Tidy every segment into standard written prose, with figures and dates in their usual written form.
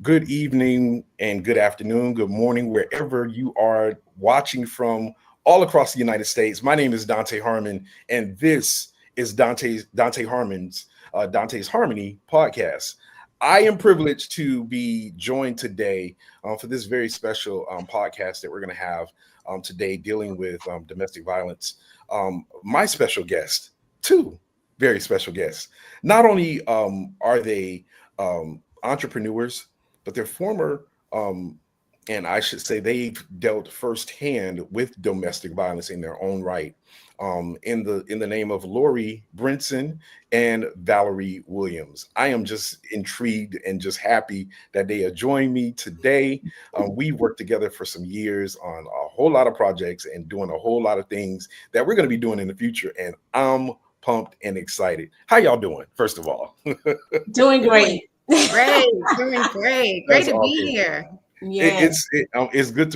good evening and good afternoon, good morning, wherever you are watching from all across the United States. My name is Dante Harmon, and this is Dante's Harmony podcast. I am privileged to be joined today for this very special podcast that we're going to have today dealing with domestic violence. My special guest, two very special guests. Not only are they entrepreneurs, but they're former, and I should say they've dealt firsthand with domestic violence in their own right. In the name of Lorrie Brinson and Valerie Williams. I am just intrigued and just happy that they are joining me today. We've worked together for some years on a whole lot of projects and doing a whole lot of things that we're going to be doing in the future. And I'm pumped and excited. How y'all doing, first of all? Doing great. Great, doing great. Great That's to awesome. be here. Yes. It's good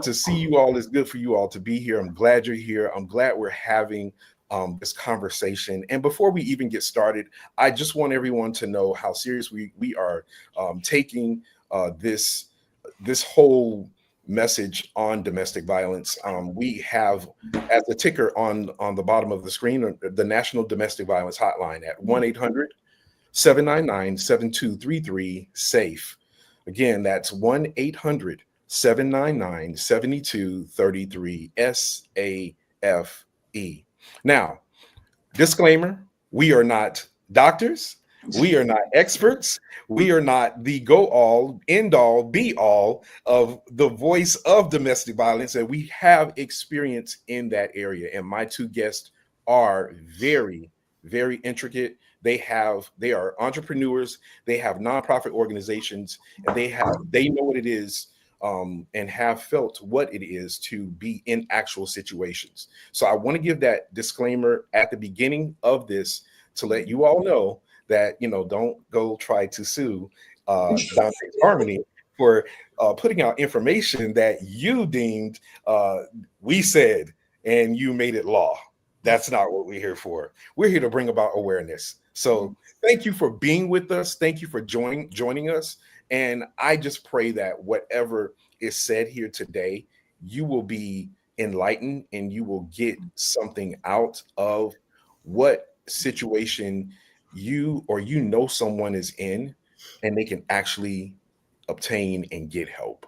to see you all. It's good for you all to be here. I'm glad you're here. I'm glad we're having this conversation. And before we even get started, I just want everyone to know how serious we are taking this whole message on domestic violence. We have as a ticker on the bottom of the screen the National Domestic Violence Hotline at 1-800-799-7233 SAFE. Again, that's 1-800-799-7233 SAFE. Now, disclaimer, we are not doctors. We are not experts. We are not the go all, end all, be all of the voice of domestic violence, and we have experience in that area. And my two guests are very, very intricate. They are entrepreneurs. They have nonprofit organizations, and they know what it is and have felt what it is to be in actual situations. So I want to give that disclaimer at the beginning of this to let you all know that, don't go try to sue Dante's Harmony for putting out information that you deemed we said and you made it law. That's not what we're here for. We're here to bring about awareness. So thank you for being with us. Thank you for joining us. And I just pray that whatever is said here today, you will be enlightened and you will get something out of what situation you know someone is in, and they can actually obtain and get help.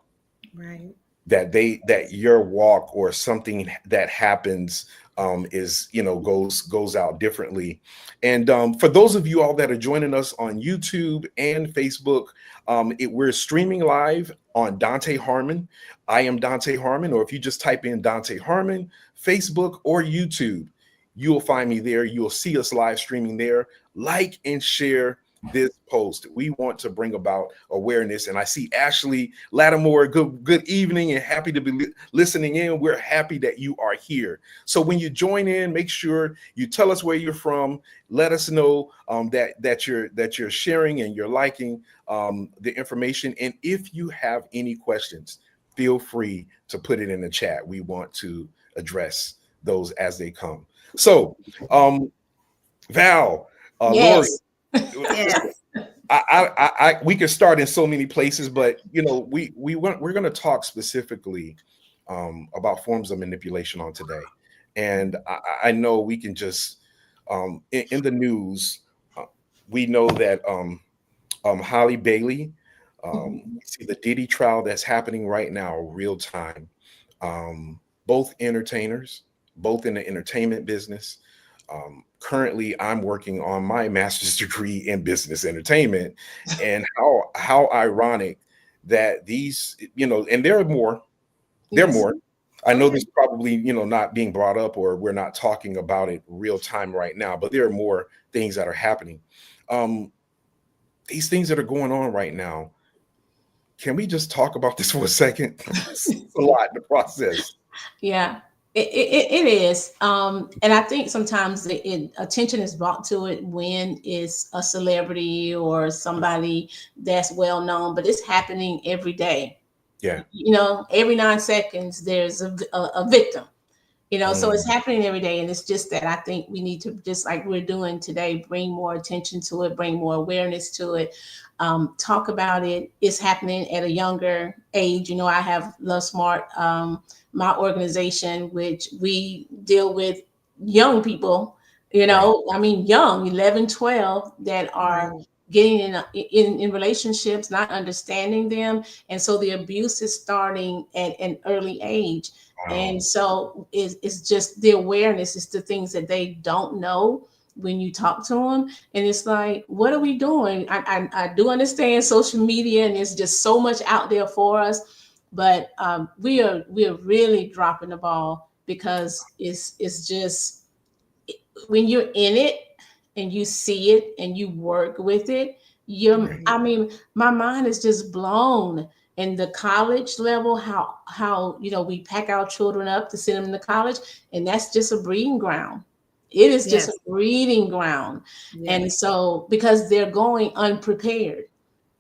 Right. That your walk or something that happens goes out differently. And for those of you all that are joining us on YouTube and Facebook, we're streaming live on Dante Harmon. I am Dante Harmon, or if you just type in Dante Harmon, Facebook or YouTube, you'll find me there. You'll see us live streaming there. Like and share this post. We want to bring about awareness. And I see Ashley Lattimore. Good evening and happy to be listening in. We're happy that you are here. So when you join in, make sure you tell us where you're from. Let us know that you're sharing and you're liking the information. And if you have any questions, feel free to put it in the chat. We want to address those as they come. So Val, Lorrie, Yes. Yes. we could start in so many places, but we're going to talk specifically about forms of manipulation on today. And I know we can just in the news, we know that Holly Bailey, we see the Diddy trial that's happening right now, real time. Both entertainers, both in the entertainment business. Currently, I'm working on my master's degree in business entertainment, and how ironic that these, and there are more. There are more. I know this probably, not being brought up, or we're not talking about it real time right now, but there are more things that are happening. These things that are going on right now. Can we just talk about this for a second? It's a lot to process. Yeah, it is. And I think sometimes the attention is brought to it when it's a celebrity or somebody that's well known, but it's happening every day. Yeah. Every 9 seconds there's a victim. So it's happening every day. And it's just that I think we need to, just like we're doing today, bring more attention to it, bring more awareness to it, talk about it. It's happening at a younger age. I have Love Smart, my organization, which we deal with young people, young, 11, 12, that are getting in relationships, not understanding them. And so the abuse is starting at an early age. Wow. And so it's just the awareness, it's the things that they don't know when you talk to them. And it's like, what are we doing? I do understand social media, and there's just so much out there for us, but we are really dropping the ball, because it's just, when you're in it and you see it and you work with it, my mind is just blown. In the college level, how we pack our children up to send them to college, and that's just a breeding ground. It is just a breeding ground. And so, because they're going unprepared,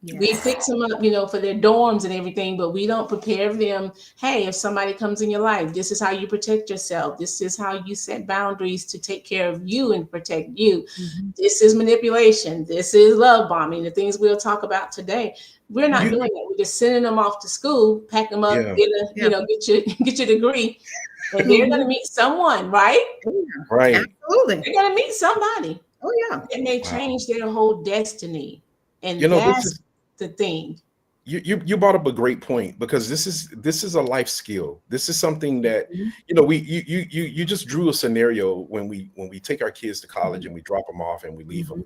we fix them up, for their dorms and everything, but we don't prepare them. Hey, if somebody comes in your life, this is how you protect yourself. This is how you set boundaries to take care of you and protect you. Mm-hmm. This is manipulation. This is love bombing, the things we'll talk about today. We're not doing that. We're just sending them off to school, pack them up, get your degree, and they're going to meet someone, right? Right. Absolutely. They're going to meet somebody. Oh yeah. And they change their whole destiny. And that's the thing. You brought up a great point, because this is a life skill. This is something that you just drew a scenario when we take our kids to college and we drop them off and we leave them.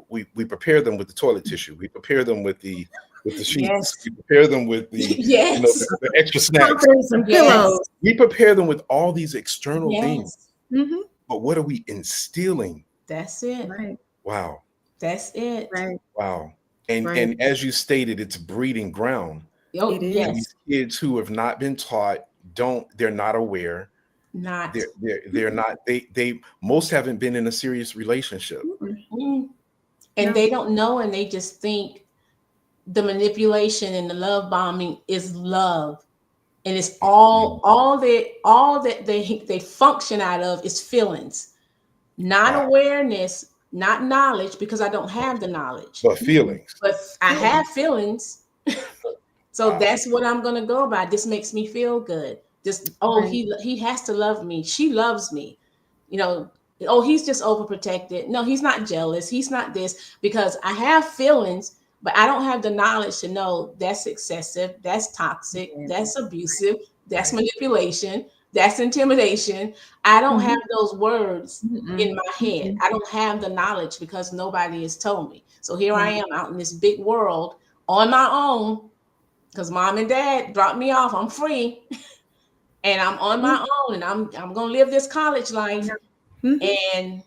We prepare them with the toilet tissue. We prepare them with the sheets. Yes. We prepare them with the the extra snacks. And pillows. We prepare them with all these external things. Mm-hmm. But what are we instilling? That's it. Right. Wow. That's it. Right. Wow. And as you stated, it's breeding ground. It is. And these kids who have not been taught, they're not aware. They're not, they most haven't been in a serious relationship. Mm-hmm. And they don't know, and they just think the manipulation and the love bombing is love. And it's all that they function out of is feelings, not awareness, not knowledge, because I don't have the knowledge. But feelings. But I have feelings. So that's what I'm gonna go by. This makes me feel good. Just he has to love me. She loves me. He's just overprotected. No, he's not jealous. He's not this, because I have feelings, but I don't have the knowledge to know that's excessive, that's toxic, that's abusive, that's manipulation, that's intimidation. I don't have those words in my head. I don't have the knowledge, because nobody has told me. So here I am out in this big world on my own, because mom and dad dropped me off. I'm free. And I'm on my own, and I'm gonna live this college life. And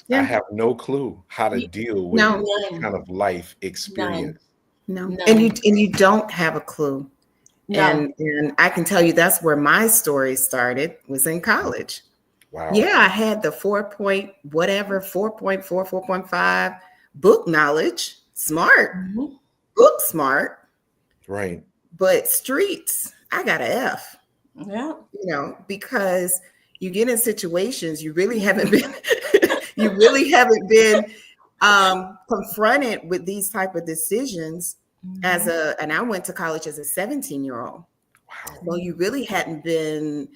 I have no clue how to deal with this kind of life experience. None. And you don't have a clue. No. And I can tell you that's where my story started, was in college. Wow. Yeah, I had the 4.4, 4.5 book knowledge, smart, book smart. Right. But streets, I got an F. Yeah. Because you get in situations you really haven't been confronted with these type of decisions and I went to college as a 17-year-old. Wow. So you really hadn't been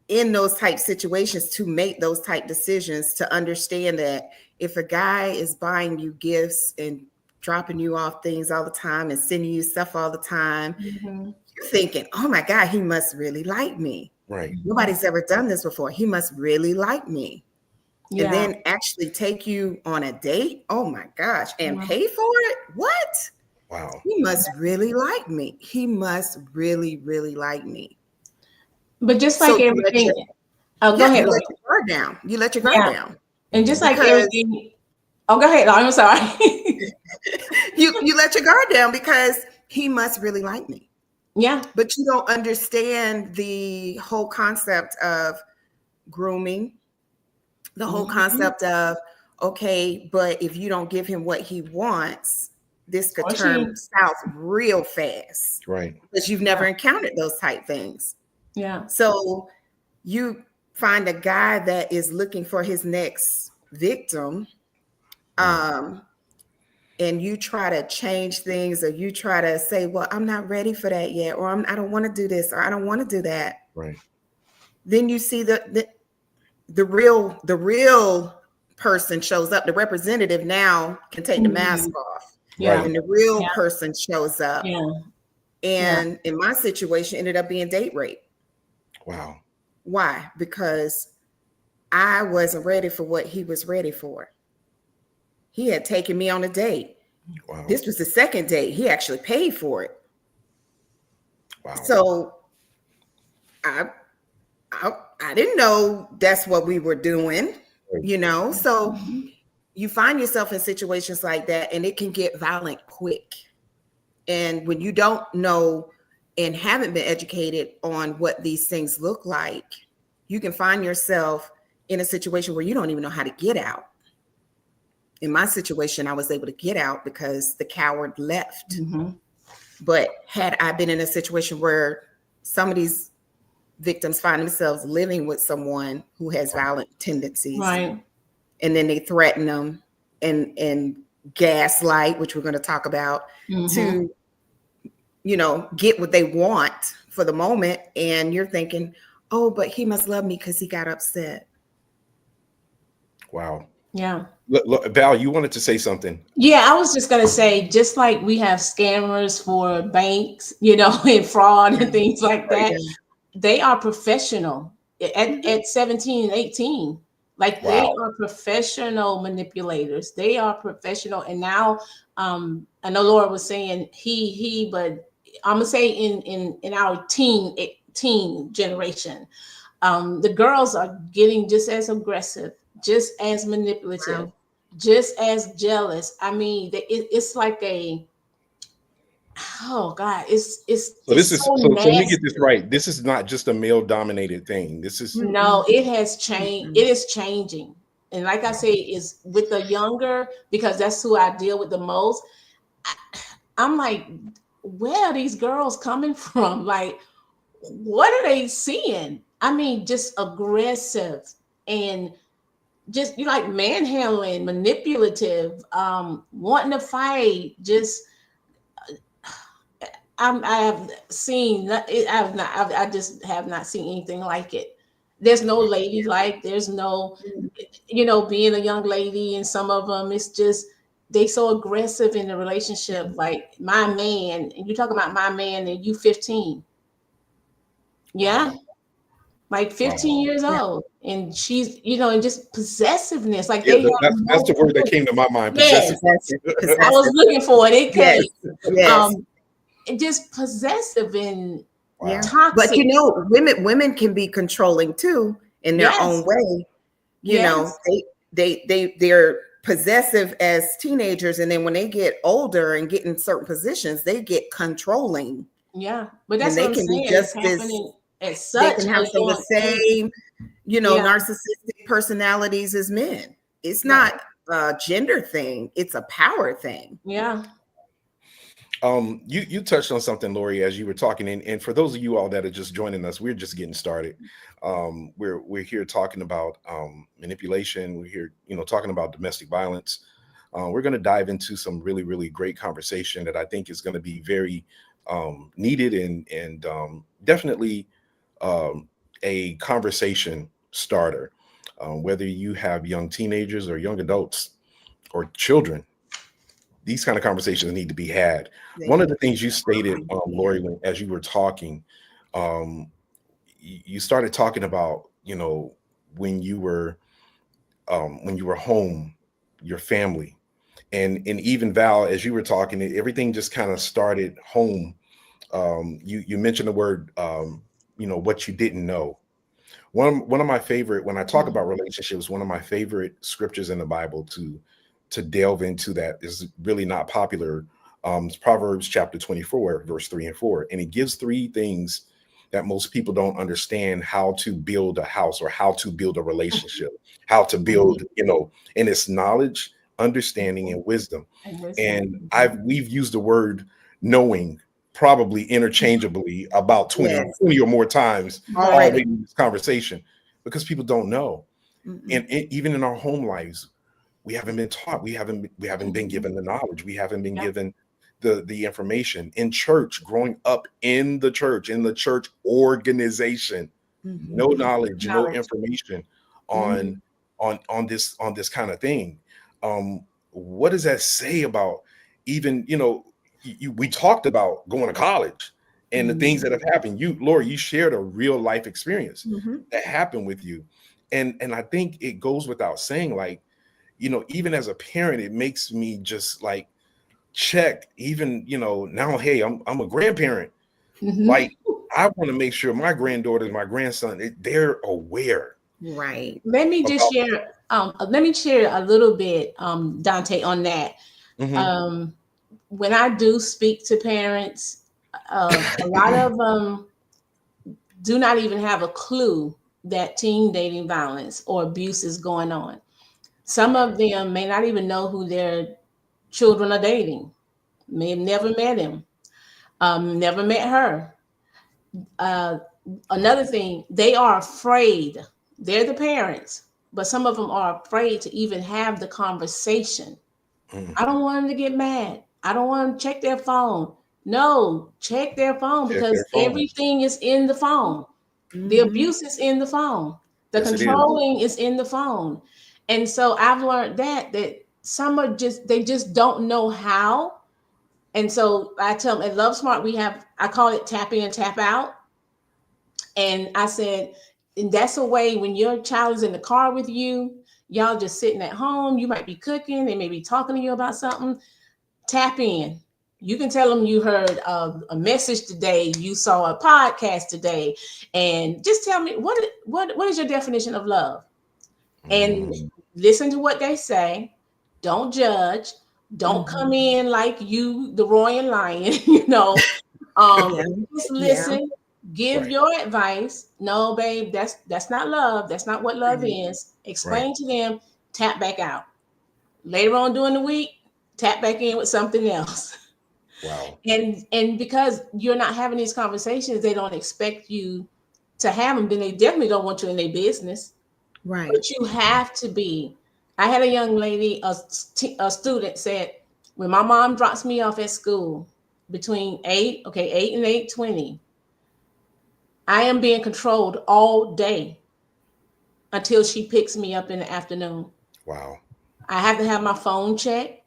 in those type situations to make those type decisions, to understand that if a guy is buying you gifts and dropping you off things all the time and sending you stuff all the time, you're thinking, oh my God, he must really like me. Right. Nobody's ever done this before. He must really like me. Yeah. And then actually take you on a date. Oh my gosh. And pay for it. What? Wow. He must really like me. He must really, really like me. But just like everything. Go ahead. You let your guard down. You let your guard down. And just like everything. Oh, go ahead. I'm sorry. you let your guard down because he must really like me. Yeah. But you don't understand the whole concept of grooming, the whole concept of, okay, but if you don't give him what he wants, this could turn south real fast. Right. Because you've never encountered those type things. Yeah. So you find a guy that is looking for his next victim, and you try to change things, or you try to say, well, I'm not ready for that yet, or I don't want to do this, or I don't want to do that. Right. Then you see the real person shows up. The representative now can take the mask off. Yeah. And the real person shows up. Yeah. And in my situation, ended up being date rape. Wow. Why? Because I wasn't ready for what he was ready for. He had taken me on a date. Wow. This was the second date. He actually paid for it. Wow. So I didn't know that's what we were doing, you know? So you find yourself in situations like that, and it can get violent quick. And when you don't know and haven't been educated on what these things look like, you can find yourself in a situation where you don't even know how to get out. In my situation, I was able to get out because the coward left. But had I been in a situation where some of these victims find themselves living with someone who has violent tendencies, Right. and then they threaten them and gaslight, which we're going to talk about, to, you know, get what they want for the moment. And you're thinking, oh, but he must love me because he got upset. Wow. Yeah. Look, Val, you wanted to say something. Yeah, I was just going to say, just like we have scammers for banks, you know, and fraud and things like that, they are professional at 17 and 18. Like they are professional manipulators. They are professional. And now I know Laura was saying he, but I'm gonna say in our teen generation, the girls are getting just as aggressive, just as manipulative, just as jealous. I mean, it's like oh God, it's So this is so so let me get nasty. this right. This is not just a male dominated thing. This is No, it has changed. It is changing. And like I say, is with the younger, because that's who I deal with the most. I'm like, where are these girls coming from? Like, what are they seeing? I mean, just aggressive and just you like manhandling, manipulative, wanting to fight. Just I have seen. I just have not seen anything like it. There's no lady like. There's no, you know, being a young lady, and some of them it's just they so aggressive in the relationship. Like my man, and you talk about my man, and you 15, yeah, like 15 years old, and she's and just possessiveness. Like yeah, they have that's the word that came to my mind. yes, Possessive. I was looking for it. It Yes, came. yes. Just possessive and Yeah. toxic. But you know, women can be controlling too in their own way. You know, they're possessive as teenagers, and then when they get older and get in certain positions, they get controlling. Yeah, but that's And what they I'm can be saying. just It's as happening at they such can have a some of young the age. same, you know, Yeah. narcissistic personalities as men. It's not a gender thing, it's a power thing. Yeah. You touched on something, Lorrie, as you were talking, and for those of you all that are just joining us, we're just getting started. We're here talking about manipulation. We're here, talking about domestic violence. We're going to dive into some really, really great conversation that I think is going to be very needed and definitely a conversation starter. Whether you have young teenagers or young adults or children, these kind of conversations need to be had. One of the things you stated, Lorrie, as you were talking, you started talking about, when you were home, your family, and even Val, as you were talking, everything just kind of started home. You mentioned the word, what you didn't know. One of my favorite, when I talk about relationships, one of my favorite scriptures in the Bible to delve into that is really not popular. It's Proverbs chapter 24, verse 3 and 4. And it gives three things that most people don't understand how to build a house or how to build a relationship, how to build, and it's knowledge, understanding, and wisdom. And we've used the word knowing probably interchangeably about 20, Yes. 20 or more times Already. already in this conversation, because people don't know. Mm-mm. And even in our home lives, we haven't been taught. We haven't been given the knowledge. We haven't been given the information. In church, growing up in the church organization, Mhm. no knowledge, no Knowledge. information on this kind of thing. What does that say about even, we talked about going to college and the things that have happened. Lorrie, you shared a real life experience Mhm. that happened with you. And I think it goes without saying, like, even as a parent, it makes me just like check, even, now, hey, I'm a grandparent. Mhm. Like, I want to make sure my granddaughters, my grandson, they're aware. Right. Let me just About- share. Let me share a little bit, Dante, on that. Mhm. When I do speak to parents, a lot of them do not even have a clue that teen dating violence or abuse is going on. Some of them may not even know who their children are dating. May have never met him, never met her. Uh, Another thing, they are afraid. They're the parents, but some of them are afraid to even have the conversation. Mm. I don't want them to get mad. I don't want them to check their phone. No, check their phone, Check because their phone. everything is in the phone. The Mhm. abuse is in the phone. The Yes, it is. controlling is in the phone. And so I've learned that some are they just don't know how. And so I tell them at Love Smart, I call it tap in, tap out. And I said, and that's a way when your child is in the car with you, y'all just sitting at home, you might be cooking, they may be talking to you about something. Tap in. You can tell them you heard a message today, you saw a podcast today, and just tell me what is your definition of love? And Mm. listen to what they say. Don't judge. Don't come in like you, the roaring lion, Yeah. Just Yeah. listen, give Right. your advice. No, babe, that's not love. That's not what love is. Explain to them, tap back out. Later on during the week, tap back in with something else. Wow. And because you're not having these conversations, they don't expect you to have them. Then they definitely don't want you in their business. Right. But you have to be. I had a young lady, a student said, when my mom drops me off at school between 8 and 8:20, I am being controlled all day until she picks me up in the afternoon. Wow. I have to have my phone checked.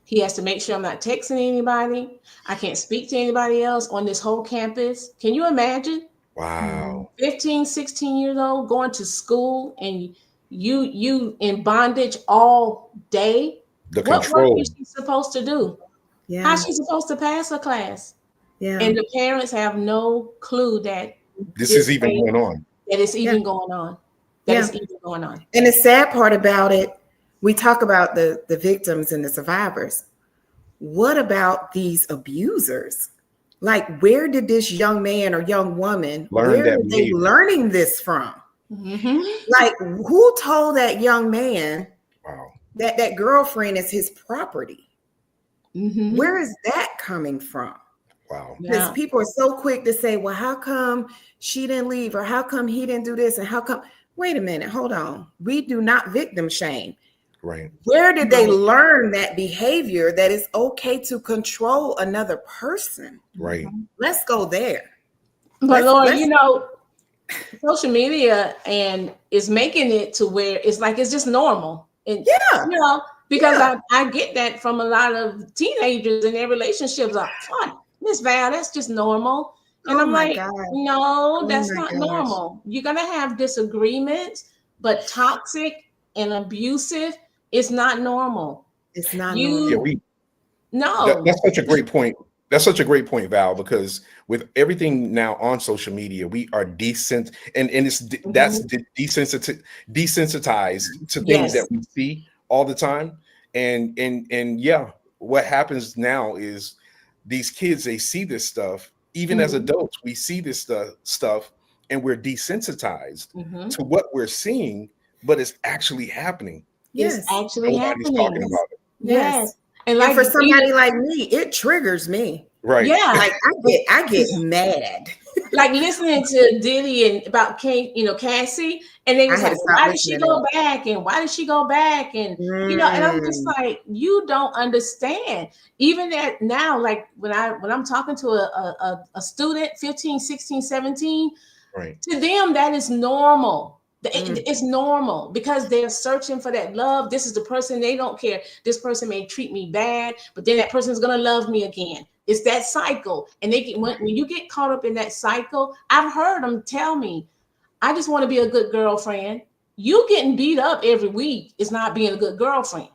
He has to make sure I'm not texting anybody. I can't speak to anybody else on this whole campus. Can you imagine? Wow. 15, 16 years old going to school, and you in bondage all day. The What work control. is she supposed to do? Yeah. How's she supposed to pass her class? Yeah. And the parents have no clue that This is even going on. it's even going on. That is even going on. And the sad part about it, we talk about the victims and the survivors. What about these abusers? Like, where did this young man or young woman, Learn that are they behavior. learning this from? Mhm. Like, who told that young man Wow. that girlfriend is his property? Mhm. Where is that coming from? Wow. Because Yeah. people are so quick to say, well, how come she didn't leave? Or how come he didn't do this? And how come? Wait a minute, hold on. We do not victim shame. Right. Where did they Right. learn that behavior that it's okay to control another person? Right. Let's go there. But Let's- Lord, social media and is making it to where it's like it's just normal. And Yeah. because Yeah. I get that from a lot of teenagers and their relationships are fun. Miss Val, that's just normal. And Oh I'm my like, God. no, Oh that's my not gosh. normal. You're gonna have disagreements, but toxic and abusive is not normal. It's not Yeah, normal. No. that's such a great point. That's such a great point, Val, because with everything now on social media, we are desensitized to things that Yes. we see all the time. And yeah, what happens now is these kids, they see this stuff. Even as adults, we see this stuff and we're desensitized to what we're seeing, but it's actually happening. Yes. It's actually Nobody's happening. talking about it. Yes. Yes. And And like for somebody like me, it triggers me. Right. Yeah. Like I get mad. Like listening to Diddy and about Cassie, and they I was had like, to well, stop why did she listening to go them. back? And why did she go back? And and I'm just like, you don't understand. Even that now, like when I'm talking to a student, 15, 16, 17, Right. to them, that is normal. Mm. It's normal because they're searching for that love. This is the person. They don't care. This person may treat me bad, but then that person is going to love me again. It's that cycle. And they get when you get caught up in that cycle, I've heard them tell me, I just want to be a good girlfriend. You getting beat up every week is not being a good girlfriend.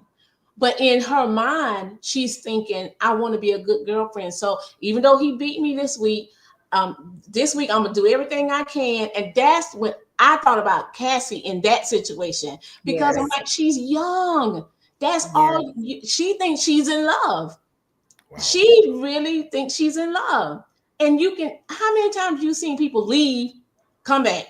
But in her mind, she's thinking, I want to be a good girlfriend. So even though he beat me this week I'm gonna do everything I can. And that's when I thought about Cassie in that situation, because I'm Yes. like, she's young. That's Yeah. all she thinks she's in love. Wow. She really thinks she's in love. And how many times have you seen people leave, come back,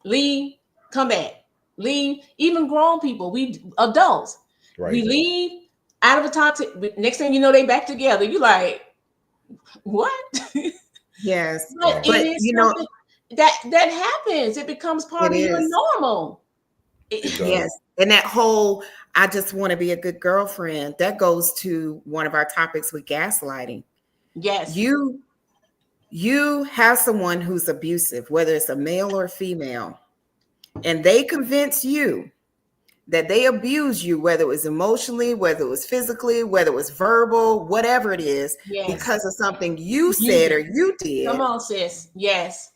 leave, come back, leave? Even grown people, we adults, Right. we leave out of a toxic. Next thing you know, they back together. You like, what? Yes. But Wow. it is something that happens. It becomes part It of your is. normal. It does. Yes. And that whole, I just want to be a good girlfriend, that goes to one of our topics with gaslighting. Yes. You have someone who's abusive, whether it's a male or female, and they convince you that they abuse you, whether it was emotionally, whether it was physically, whether it was verbal, whatever it is, Yes. because of something you said or you did. Come on, sis. Yes.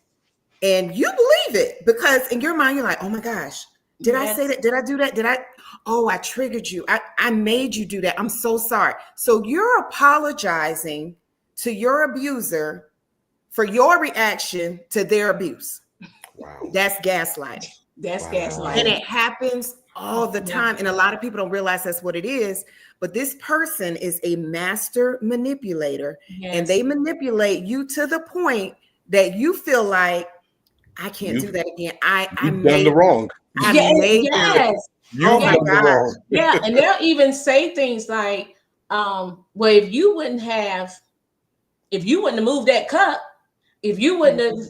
And you believe it because in your mind, you're like, oh my gosh, did I say that? Did I do that? I triggered you. I made you do that. I'm so sorry. So you're apologizing to your abuser for your reaction to their abuse. Wow. That's gaslighting. That's Wow. gaslighting. And it happens all the time. And a lot of people don't realize that's what it is. But this person is a master manipulator. Yes. And they manipulate you to the point that you feel like, I can't do that again. You've done the wrong. Yes. You've done the wrong. Yeah. And they'll even say things like, well, if you wouldn't have moved that cup, if you wouldn't have,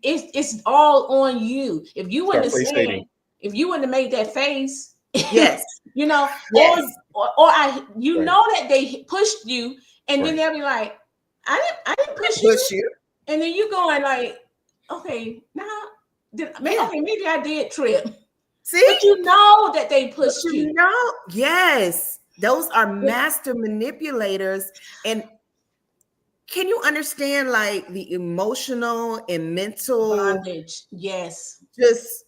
it's all on you. If you wouldn't have said, if you wouldn't have made that face, yes, yes. or that they pushed you, and then they'll be like, I didn't push you. And then you going like, okay, maybe I did trip. See, but you know that they pushed you. Yes, those are master manipulators. And can you understand like the emotional and mental bondage? Yes. Just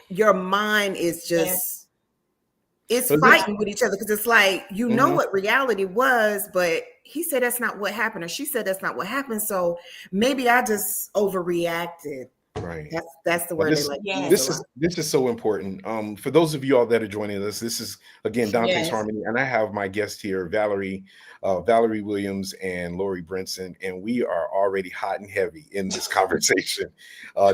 your mind is just it's fighting with each other because it's like you know what reality was, but he said that's not what happened, or she said that's not what happened. So maybe I just overreacted. Right. That's the word. This is so important. For those of you all that are joining us, this is again Dante's Harmony, and I have my guest here, Valerie Williams and Lorrie Brinson, and we are already hot and heavy in this conversation,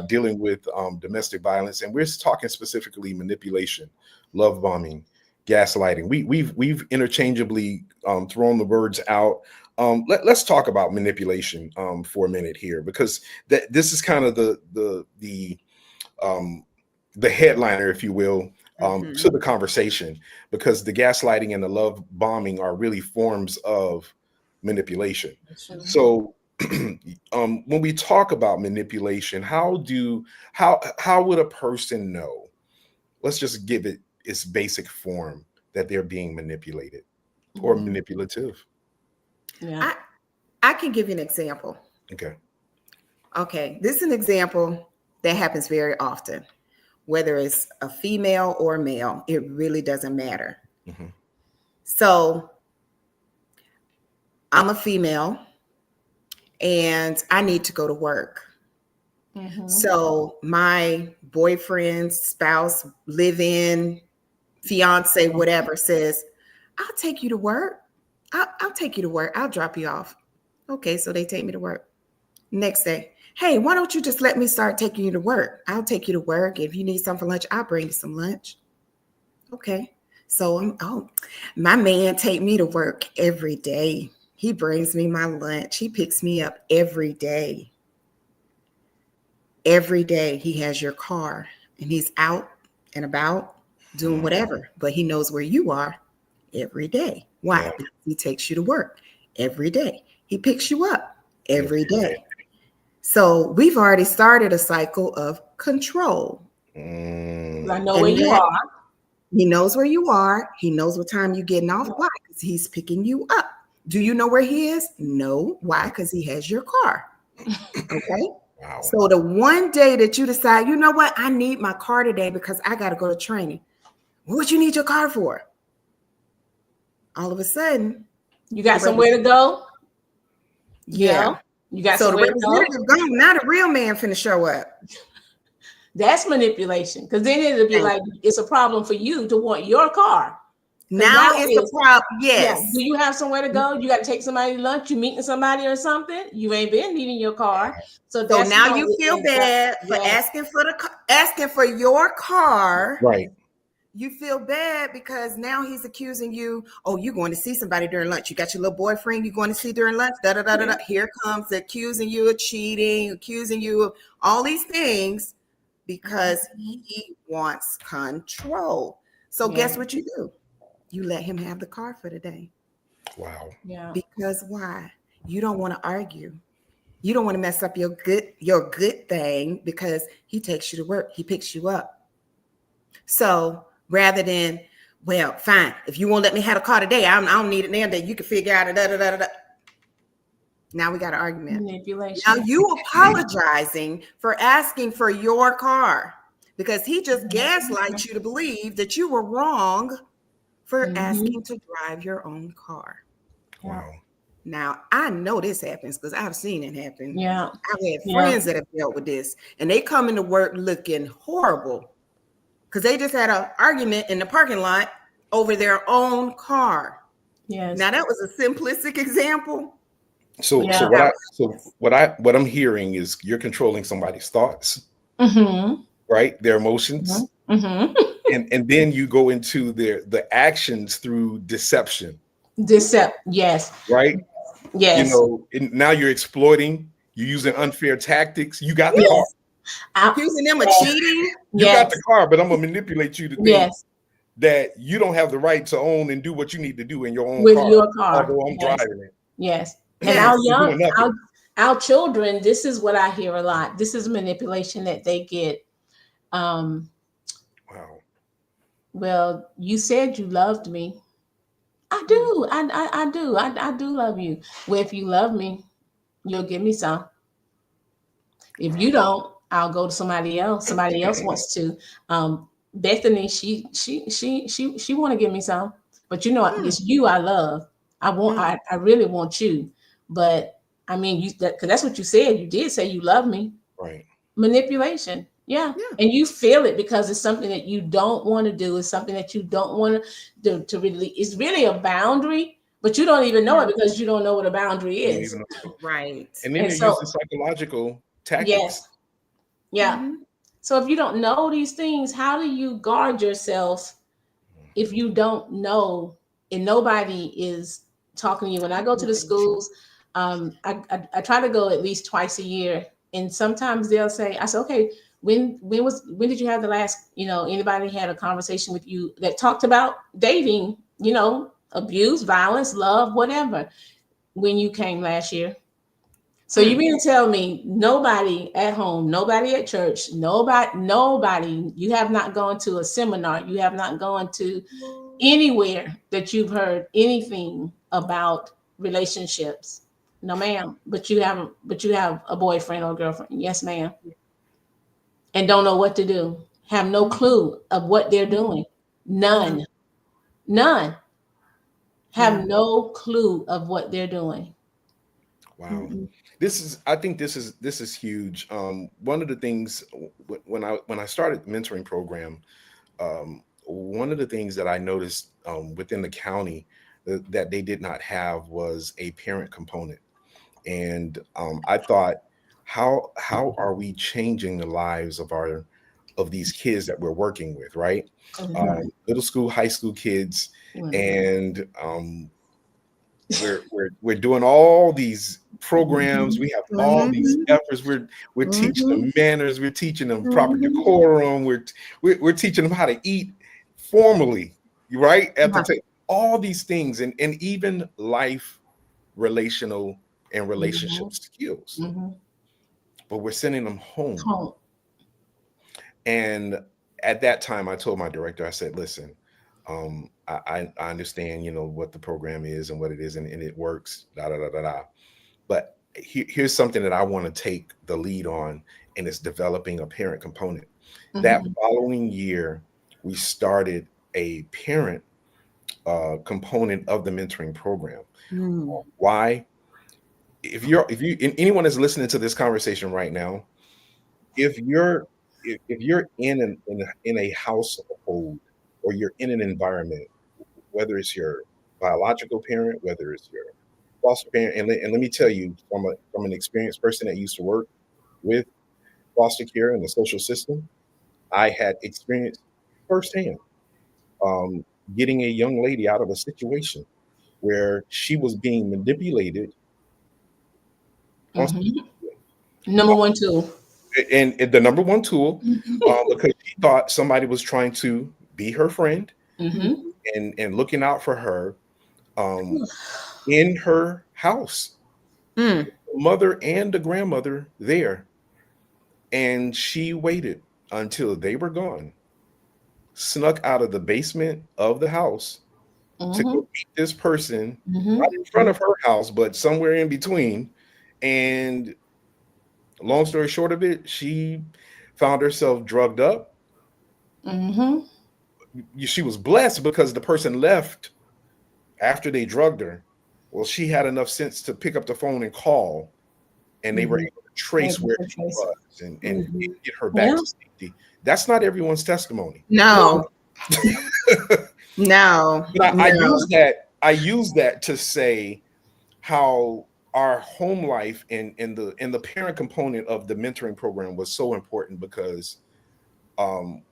dealing with domestic violence, and we're talking specifically manipulation, love bombing, gaslighting. We've interchangeably thrown the words out. Let's talk about manipulation for a minute here, because this is kind of the headliner, if you will, to the conversation, because the gaslighting and the love bombing are really forms of manipulation. So when we talk about manipulation, how would a person know? Let's just give it its basic form that they're being manipulated or manipulative. Yeah. I can give you an example. Okay. This is an example that happens very often, whether it's a female or a male, it really doesn't matter. So I'm a female and I need to go to work. So my boyfriend, spouse, live-in, fiance, whatever says, I'll take you to work. I'll take you to work. I'll drop you off. Okay, so they take me to work. Next day, hey, why don't you just let me start taking you to work? I'll take you to work. If you need something for lunch, I'll bring you some lunch. Okay, so my man take me to work every day. He brings me my lunch. He picks me up every day. Every day he has your car and he's out and about doing whatever, but he knows where you are every day. Why? Yeah. Because he takes you to work every day. He picks you up every day. So we've already started a cycle of control. I know And where you are. He knows where you are. He knows what time you're getting off. Why? Because he's picking you up. Do you know where he is? No. Why? Because he has your car. Okay. Wow. So the one day that you decide, you know what, I need my car today because I got to go to training. What would you need your car for? All of a sudden, You got somewhere to go? Yeah. You got So the somewhere to go? representative gone. Now the real man finna show up. That's manipulation. Because then it'll be like, it's a problem for you to want your car. Now it's a problem. Yes. Yeah. Do you have somewhere to go? You got to take somebody to lunch. You meeting somebody or something? You ain't been needing your car. So now you feel bad for asking for your car. Right. You feel bad because now he's accusing you. Oh, you're going to see somebody during lunch. You got your little boyfriend you're going to see during lunch. Da, da, da, da, da. Here comes accusing you of cheating, accusing you of all these things because he wants control. So guess what you do? You let him have the car for the day. Wow. Yeah. Because why? You don't want to argue. You don't want to mess up your good thing because he takes you to work. He picks you up. So rather than, well, fine. If you won't let me have a car today, I don't need it now that you can figure out it. Da, da, da, da. Now we got an argument. Manipulation. Now you apologizing for asking for your car because he just gaslights you to believe that you were wrong for asking to drive your own car. Wow. Now, I know this happens because I've seen it happen. Yeah. I've had friends that have dealt with this, and they come into work looking horrible because they just had an argument in the parking lot over their own car. Yes. Now, that was a simplistic example. So what I'm hearing is you're controlling somebody's thoughts, right? Their emotions. And then you go into the actions through deception. Yes. Right? Yes. You know, now you're exploiting, you're using unfair tactics. You got the car. Accusing them of cheating. You got the car, but I'm gonna manipulate you to think that you don't have the right to own and do what you need to do in your own with car, your car. although I'm driving it. Yes. And our children, this is what I hear a lot. This is manipulation that they get. Wow. Well, you said you loved me. I do. I do. I do love you. Well, if you love me, you'll give me some. If you don't, I'll go to somebody else. Somebody else wants to. Bethany, she want to give me some, but you know, it's you I love. I really want you, but I mean, because that's what you said. You did say you love me. Right. Manipulation. Yeah. And you feel it because it's something that you don't want to do. It's something that you don't want to really. It's really a boundary, but you don't even know it because you don't know what a boundary is. Right. And then you're using psychological tactics. Yes. Yeah. So if you don't know these things, how do you guard yourself if you don't know and nobody is talking to you? When I go to the schools, I try to go at least twice a year, and sometimes they'll say, I say, okay, when did you have the last, anybody had a conversation with you that talked about dating, abuse, violence, love, whatever, when you came last year? So you mean to tell me nobody at home, nobody at church, nobody, you have not gone to a seminar, you have not gone to anywhere that you've heard anything about relationships? No, ma'am. But you have a boyfriend or girlfriend. Yes, ma'am. And don't know what to do. Have no clue of what they're doing. None. Have no clue of what they're doing. Wow. I think this is huge. One of the things when I started the mentoring program, one of the things that I noticed within the county that they did not have was a parent component. And I thought, how are we changing the lives of these kids that we're working with, right? Middle school, high school kids. And we're doing all these programs. We have all these efforts. We're teaching them manners. We're teaching them proper decorum. We're teaching them how to eat formally, right? At the table. All these things, and even life, relational and relationship skills. But we're sending them home. And at that time, I told my director, I said, listen, I understand, what the program is and what it is, and it works, But here's something that I want to take the lead on, and it's developing a parent component. That following year, we started a parent component of the mentoring program. Why? If anyone is listening to this conversation right now, if you're in a household, or you're in an environment, whether it's your biological parent, whether it's your foster parent, and let me tell you, from an experienced person that used to work with foster care and the social system, I had experienced firsthand getting a young lady out of a situation where she was being manipulated. Number one tool. And the number one tool, because she thought somebody was trying to be her friend and looking out for her in her house. The mother and the grandmother there. And she waited until they were gone, snuck out of the basement of the house to go meet this person right in front of her house, but somewhere in between. And long story short of it, she found herself drugged up. She was blessed because the person left after they drugged her. Well, she had enough sense to pick up the phone and call, and they were able to trace where she was and get her back to safety. That's not everyone's testimony. No. No. But I use that to say how our home life and the parent component of the mentoring program was so important, because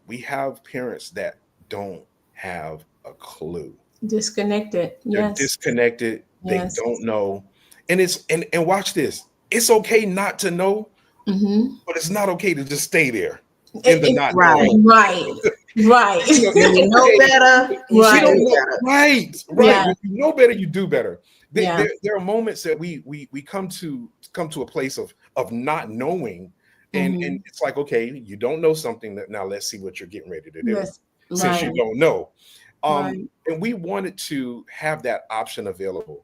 we have parents that don't have a clue. Disconnected. They're disconnected. They don't know. And and watch this. It's okay not to know, but it's not okay to just stay there in the not knowing. Right. You know better. Right. Yeah. When you know better, you do better. There are moments that we come to a place of not knowing, and it's like, okay, you don't know something, that now let's see what you're getting ready to do since you don't know. And we wanted to have that option available.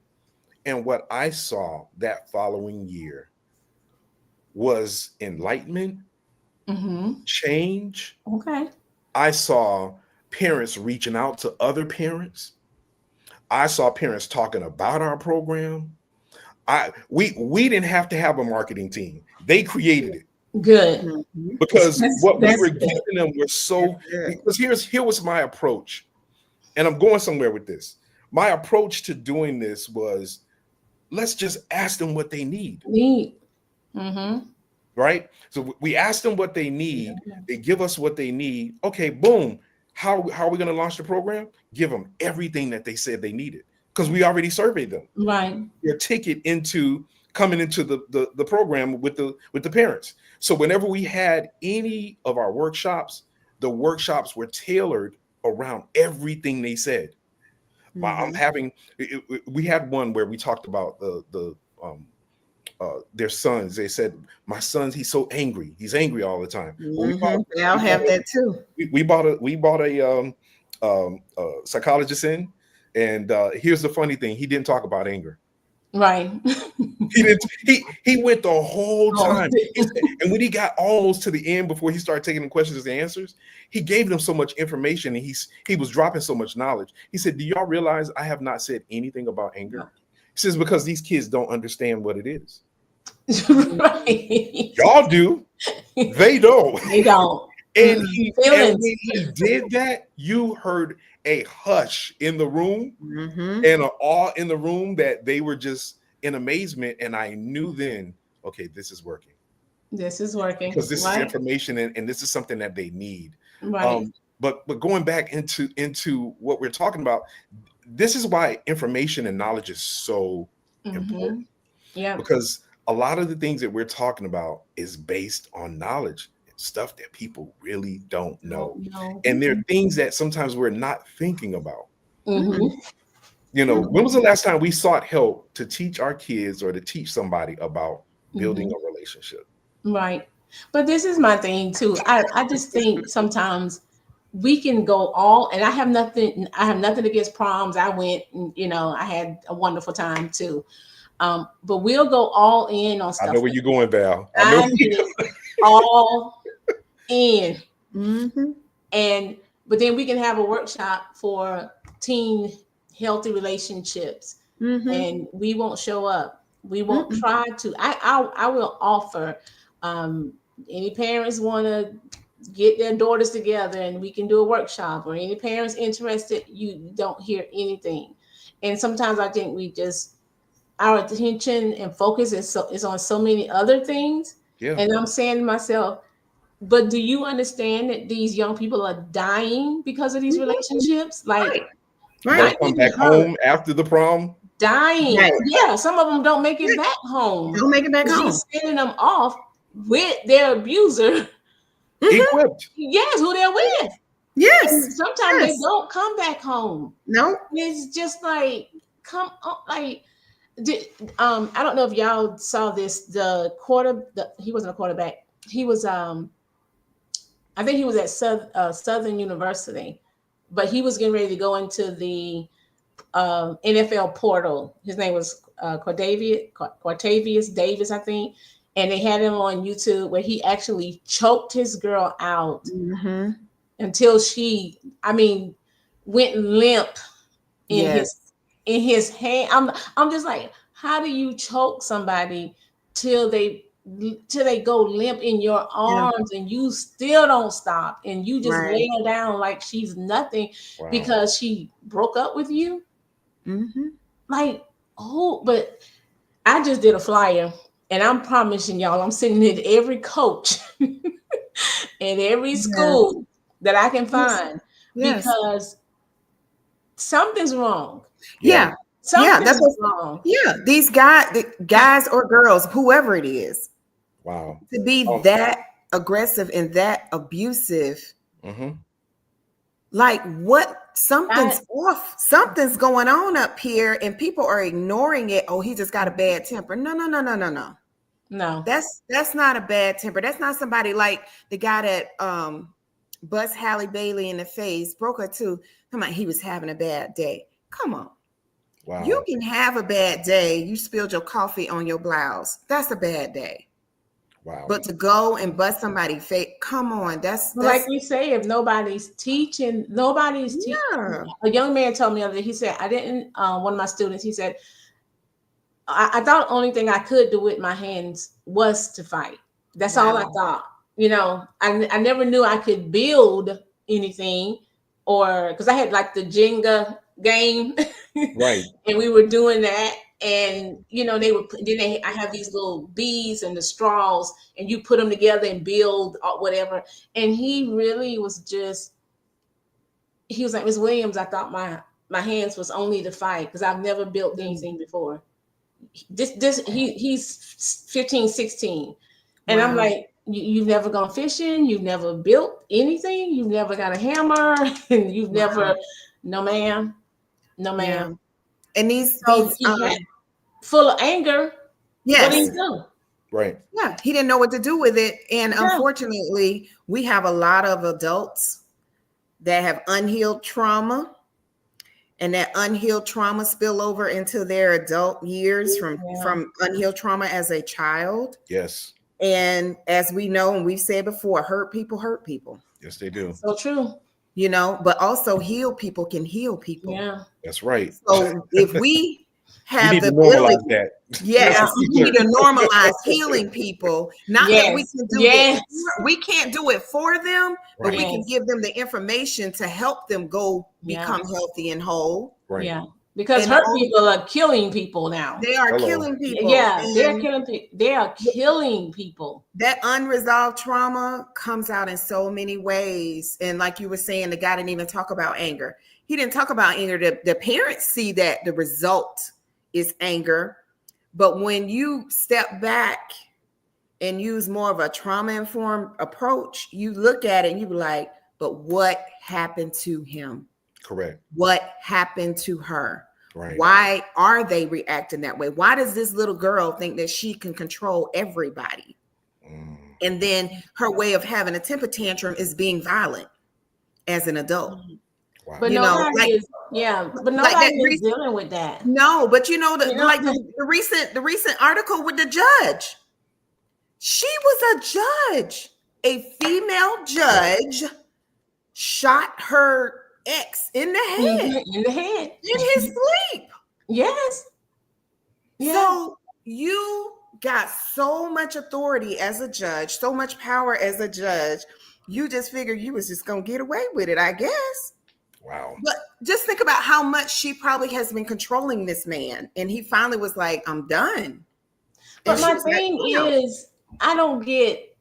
And what I saw that following year was enlightenment, change. Okay. I saw parents reaching out to other parents. I saw parents talking about our program. We didn't have to have a marketing team. They created it. Good. Because what we were giving them was so, because here was my approach. And I'm going somewhere with this. My approach to doing this was, let's just ask them what they need. Right? So we ask them what they need. They give us what they need. Okay, boom. How are we going to launch the program? Give them everything that they said they needed, because we already surveyed them. Right. Their ticket into coming into the program with the parents. So whenever we had any of our workshops, the workshops were tailored around everything they said. We had one where we talked about their sons. They said, my son, he's so angry. He's angry all the time. I'll have that too. We bought a psychologist in, and here's the funny thing: he didn't talk about anger. Right. He didn't. He went the whole time, and when he got almost to the end, before he started taking the questions and answers, he gave them so much information, and he was dropping so much knowledge. He said, "Do y'all realize I have not said anything about anger?" He says, "Because these kids don't understand what it is." Right. Y'all do. They don't. They don't. And when he did that, you heard a hush in the room and an awe in the room, that they were just in amazement. And I knew then, okay, this is working. This is working. Because this is information, and this is something that they need. Right. But going back into what we're talking about, this is why information and knowledge is so important. Yeah. Because a lot of the things that we're talking about is based on knowledge, stuff that people really don't know. And there are things that sometimes we're not thinking about. You know, when was the last time we sought help to teach our kids or to teach somebody about building a relationship? Right. But this is my thing too. I just think sometimes we can go all, and I have nothing against proms. I went and, you know, I had a wonderful time too. But we'll go all in on stuff. I know where you're going, Val. I know all in. And but then we can have a workshop for teen healthy relationships, and we won't show up. We won't try to. I will offer. Any parents want to get their daughters together and we can do a workshop, or any parents interested, you don't hear anything. And sometimes I think we just, our attention and focus is on so many other things. And I'm saying to myself, but do you understand that these young people are dying because of these relationships? Like, right. Come back home after the prom. Dying. Right. Yeah, some of them don't make it back home. Don't make it back home. She's sending them off with their abuser. Equipped. Yes, who they're with. Yes. And sometimes they don't come back home. No. It's just like, come on, like, I don't know if y'all saw this. He wasn't a quarterback. He was I think he was at Southern University, but he was getting ready to go into the NFL portal. His name was Quartavius Davis, I think. And they had him on YouTube where he actually choked his girl out until she, went limp in his hand. I'm just like, how do you choke somebody till they go limp in your arms and you still don't stop and you just lay her down like she's nothing because she broke up with you? Like, but I just did a flyer. And I'm promising y'all, I'm sending it to every coach in every school that I can find because something's wrong. Something's wrong. These guys or girls, whoever it is, to be that aggressive and that abusive, like what? Something's off. Something's going on up here, and people are ignoring it. Oh, he just got a bad temper. No. That's not a bad temper. That's not somebody like the guy that bust Halle Bailey in the face, broke her too. Come on, he was having a bad day. Come on. Wow. You can have a bad day. You spilled your coffee on your blouse. That's a bad day. Wow. But to go and bust somebody face, come on, that's like we say, if nobody's teaching. A young man told me the other day, he said, one of my students, he said, I thought the only thing I could do with my hands was to fight. That's all I thought. You know, I never knew I could build anything, or because I had like the Jenga game. Right. And we were doing that. And I have these little beads and the straws, and you put them together and build whatever. And he really was he was like, Ms. Williams, I thought my hands was only to fight because I've never built anything before. He's 15, 16. And I'm like, you've never gone fishing, you've never built anything, you've never got a hammer, and you've never, no ma'am. Yeah. And these full of anger. Yes. What do you do? Right. Yeah, he didn't know what to do with it. And unfortunately, we have a lot of adults that have unhealed trauma, and that unhealed trauma spill over into their adult years from unhealed trauma as a child. Yes. And as we know, and we've said before, hurt people. Yes, they do. So true. You know, but also healed people can heal people. Yeah. That's right. So if we have the ability, that. Yes, we need to normalize healing people. Not that we can do it. We can't do it for them, but we can give them the information to help them go become healthy and whole. Right. Yeah. Because hurt people are killing people now. They are killing people. Yeah, they're killing people. They are killing people. That unresolved trauma comes out in so many ways. And like you were saying, the guy didn't even talk about anger. he didn't talk about anger. The parents see that the result is anger, but when you step back and use more of a trauma-informed approach, you look at it and you be like, but what happened to him? Correct. What happened to her? Right. Why are they reacting that way? Why does this little girl think that she can control everybody? And then her way of having a temper tantrum is being violent as an adult. Wow. But nobody is, but nobody is dealing with that. No, but like the recent article with the judge. She was a judge. A female judge shot her ex in the head. In his sleep. Yes. So you got so much authority as a judge, so much power as a judge. You just figured you was just gonna get away with it, I guess. Wow. But just think about how much she probably has been controlling this man. And he finally was like, I'm done. But my thing is, I don't get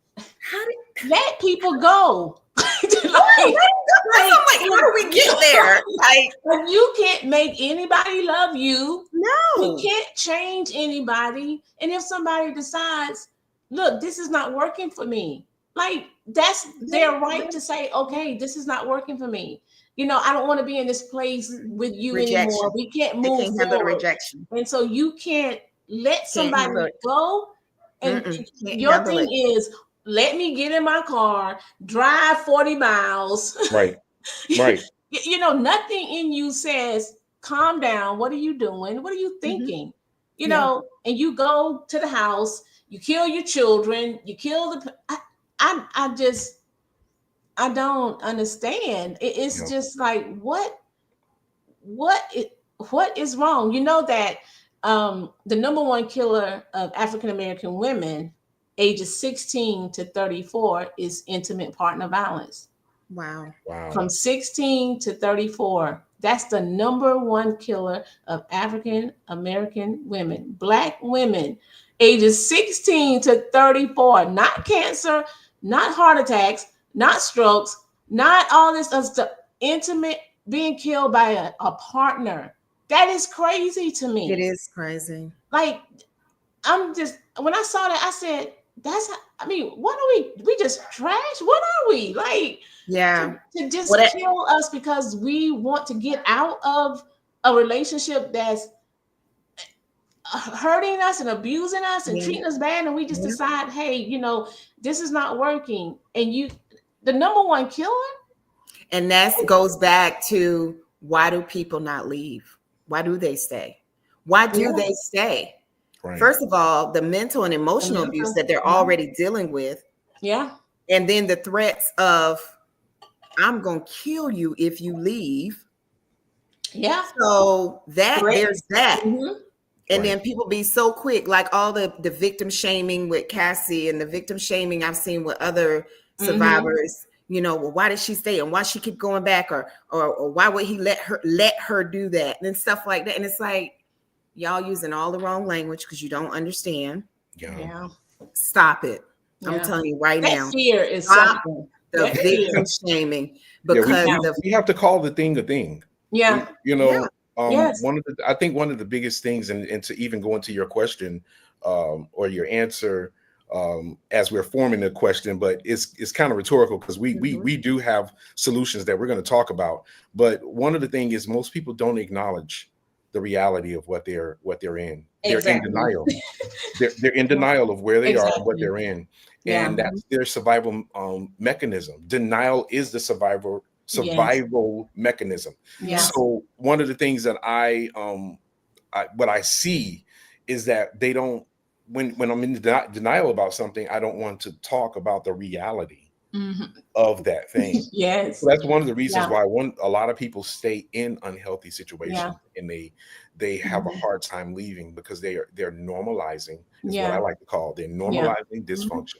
let people go. I'm like, how do we get there? Like, you can't make anybody love you. No. You can't change anybody. And if somebody decides, look, this is not working for me, like that's their right to say, okay, this is not working for me. You know, I don't want to be in this place with you anymore. We can't move forward. Handle the rejection. And so you can't let somebody go. And your thing is, let me get in my car, drive 40 miles. Right. You know, nothing in you says, calm down. What are you doing? What are you thinking? You know, and you go to the house, you kill your children, you kill the, I don't understand. It's just like, what is wrong? You know that the number one killer of African-American women ages 16 to 34 is intimate partner violence. Wow. From 16 to 34, that's the number one killer of African-American women, Black women, ages 16 to 34, not cancer, not heart attacks, not strokes, not all this other stuff, intimate, being killed by a partner. That is crazy to me. It is crazy. Like, when I saw that, I said, what are we just trash? What are we? Like, to just kill us because we want to get out of a relationship that's hurting us and abusing us and treating us bad, and we just decide, hey, you know, this is not working. And the number one killer. And that goes back to, why do people not leave? Why do they stay? Why do they stay? Right. First of all, the mental and emotional abuse that they're already dealing with. Yeah. And then the threats of, I'm going to kill you if you leave. Yeah. So there's that. And then people be so quick, like all the victim shaming with Cassie and the victim shaming I've seen with other survivors. You know, well, why did she stay and why she keep going back, or why would he let her do that and stuff like that? And it's like, y'all using all the wrong language because you don't understand. Yeah. Stop it. I'm telling you right now. Fear is something. The victim shaming, because we have to call the thing a thing. Yeah. You know, I think one of the biggest things, and to even go into your question or your answer as we're forming the question, but it's kind of rhetorical because we do have solutions that we're going to talk about. But one of the things is, most people don't acknowledge the reality of what they're in. They're in denial. they're in denial of where they are and what they're in. And that's their survival mechanism. Denial is the survival mechanism. So one of the things that what I see is that they don't, when I'm in denial about something, I don't want to talk about the reality of that thing. So that's one of the reasons why a lot of people stay in unhealthy situations and they have a hard time leaving, because they're normalizing, is what I like to call, they're normalizing dysfunction.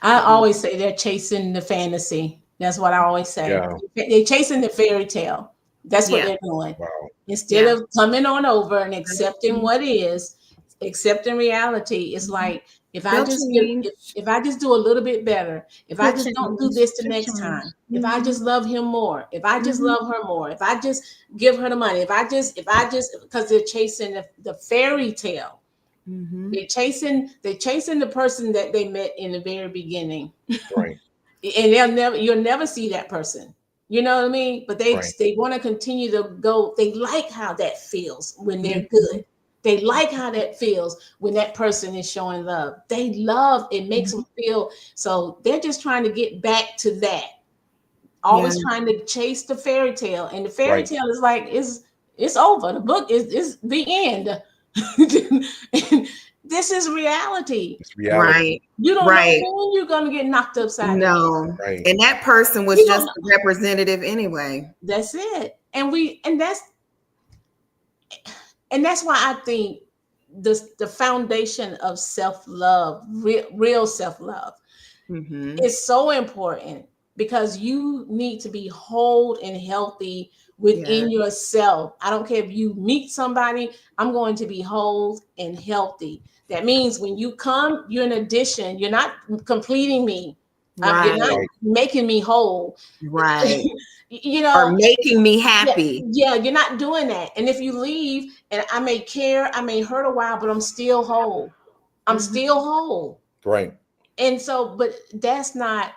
I always say they're chasing the fantasy. That's what I always say. They're chasing the fairy tale. That's what they're doing. Instead of coming on over and accepting what is, accepting reality is like, if I They'll just change. if I just do a little bit better, if I They'll just don't do change. this the They'll next change. time, if I just love him more, if I just Mhm. love her more, if I just give her the money, if I just, because they're chasing the fairy tale. Mhm. They're chasing the person that they met in the very beginning. Right. And you'll never see that person. You know what I mean? But they Right. want to continue to go. They like how that feels when they're Mhm. good. They like how that feels when that person is showing love. They love it, makes them feel, so they're just trying to get back to that. Always trying to chase the fairy tale. And the fairy Right. tale is like, it's over. The book is the end. And this is reality. It's reality. Right. You don't Right. know when you're gonna get knocked upside the head. No. Right. And that person was You just don't a representative anyway. That's it. And that's why I think the foundation of self-love, real self-love, Mhm. is so important, because you need to be whole and healthy within yourself. I don't care if you meet somebody, I'm going to be whole and healthy. That means when you come, you're an addition. You're not completing me. You're not Right. making me whole. Right. You Or know, making me yeah, happy. yeah, you're not doing that. And if you leave, and I may care, I may hurt a while, but I'm still whole. I'm Mhm. still whole. Right. And so, but that's why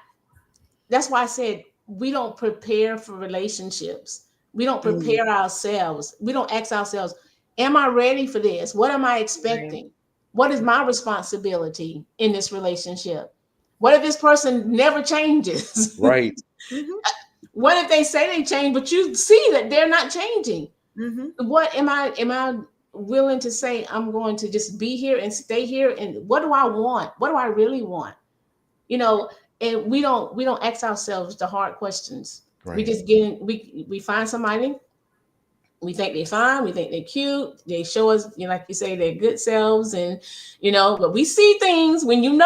I said we don't prepare for relationships. We don't Mm. prepare ourselves. We don't ask ourselves, am I ready for this? What am I Right. expecting? What is my responsibility in this relationship? What if this person never changes? Right. Mhm. What if they say they change, but you see that they're not changing? Mhm. What am I willing to say? I'm going to just be here and stay here. And what do I want? What do I really want? You know, and we don't ask ourselves the hard questions. We Right. just get in, we find somebody, we think they're fine, we think they're cute, they show us, like you say, their good selves, and but we see things when you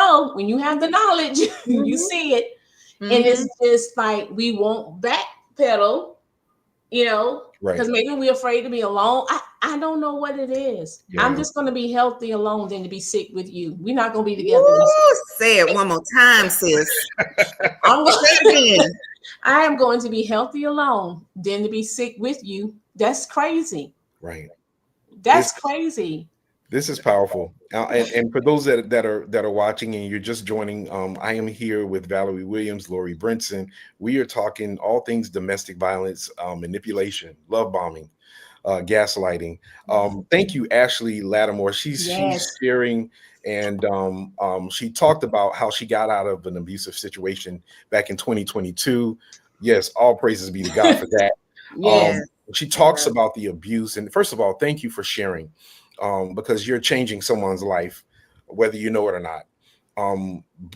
have the knowledge, you Mhm. see it, and Mhm. it's just like we won't backpedal, Right. because maybe we're afraid to be alone. I don't know what it is. I'm Yeah. just going to be healthy alone than to be sick with you. We're not going to be together. Woo, say it one more time, sis. I'm going, Say it again. I am going to be healthy alone than to be sick with you. That's crazy. Right. That's crazy. This is powerful. And for those that are watching and you're just joining, I am here with Valerie Williams, Lorrie Brinson. We are talking all things domestic violence, manipulation, love bombing, gaslighting. Thank you, Ashley Lattimore. She's Yes. sharing, and she talked about how she got out of an abusive situation back in 2022. Yes, all praises be to God for that. Yes. She talks about the abuse, and first of all, thank you for sharing, because you're changing someone's life, whether you know it or not,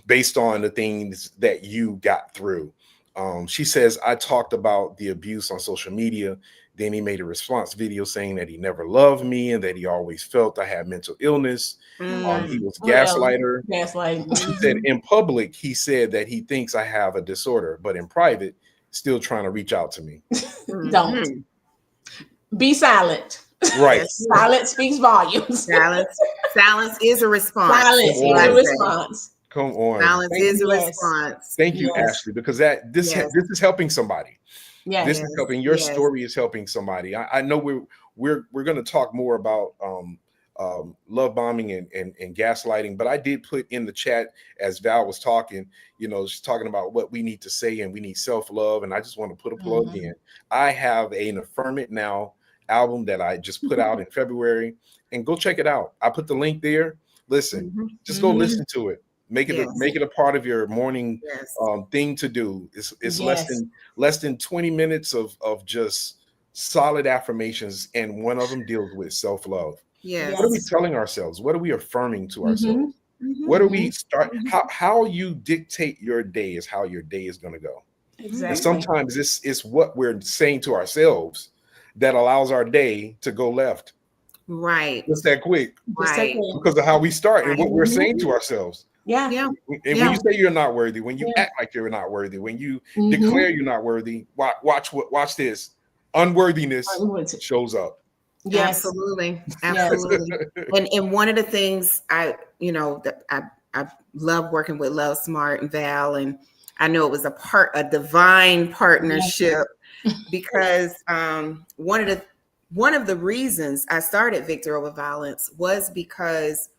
based on the things that you got through. She says, I talked about the abuse on social media. Then he made a response video saying that he never loved me and that he always felt I had mental illness. He was gaslighter. Gaslighting. She said in public, he said that he thinks I have a disorder, but in private, still trying to reach out to me. Don't. Be silent. Right. Silence speaks volumes. Silence is a response. Silence is a response. Come on. Silence is a response. Thank you, Ashley, because this is helping somebody. Yes. This is helping. Your story is helping somebody. I know we're going to talk more about love bombing and gaslighting, but I did put in the chat as Val was talking, she's talking about what we need to say, and we need self-love. And I just want to put a plug in. I have an Affirm It Now album that I just put out in February, and go check it out. I put the link there. Listen, just go listen to it. Make it a part of your morning thing to do. It's less than 20 minutes of just solid affirmations, and one of them deals with self-love. Yes. What are we telling ourselves? What are we affirming to ourselves? What are we how you dictate your day is how your day is going to go. Exactly. And sometimes it's what we're saying to ourselves that allows our day to go left. Right. Just that quick. Right. Because of how we start and what we're saying to ourselves. Yeah. And when you say you're not worthy, when you act like you're not worthy, when you declare you're not worthy, watch this. Unworthiness shows up. Yes. Absolutely. Yes. Absolutely. And one of the things I love working with Love Smart and Val, and I know it was a divine partnership because one of the reasons I started Victor Over Violence was because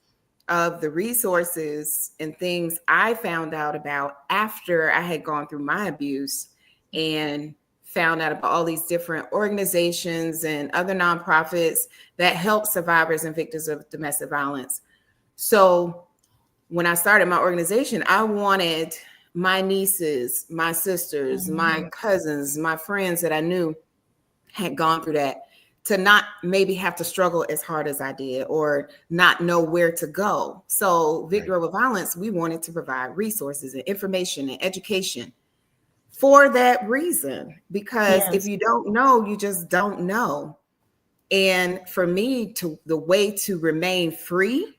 of the resources and things I found out about after I had gone through my abuse, and found out about all these different organizations and other nonprofits that help survivors and victims of domestic violence. So when I started my organization, I wanted my nieces, my sisters, my cousins, my friends that I knew had gone through that to not maybe have to struggle as hard as I did or not know where to go. So Victor Over Violence, we wanted to provide resources and information and education for that reason, because if you don't know, you just don't know. And for me, the way to remain free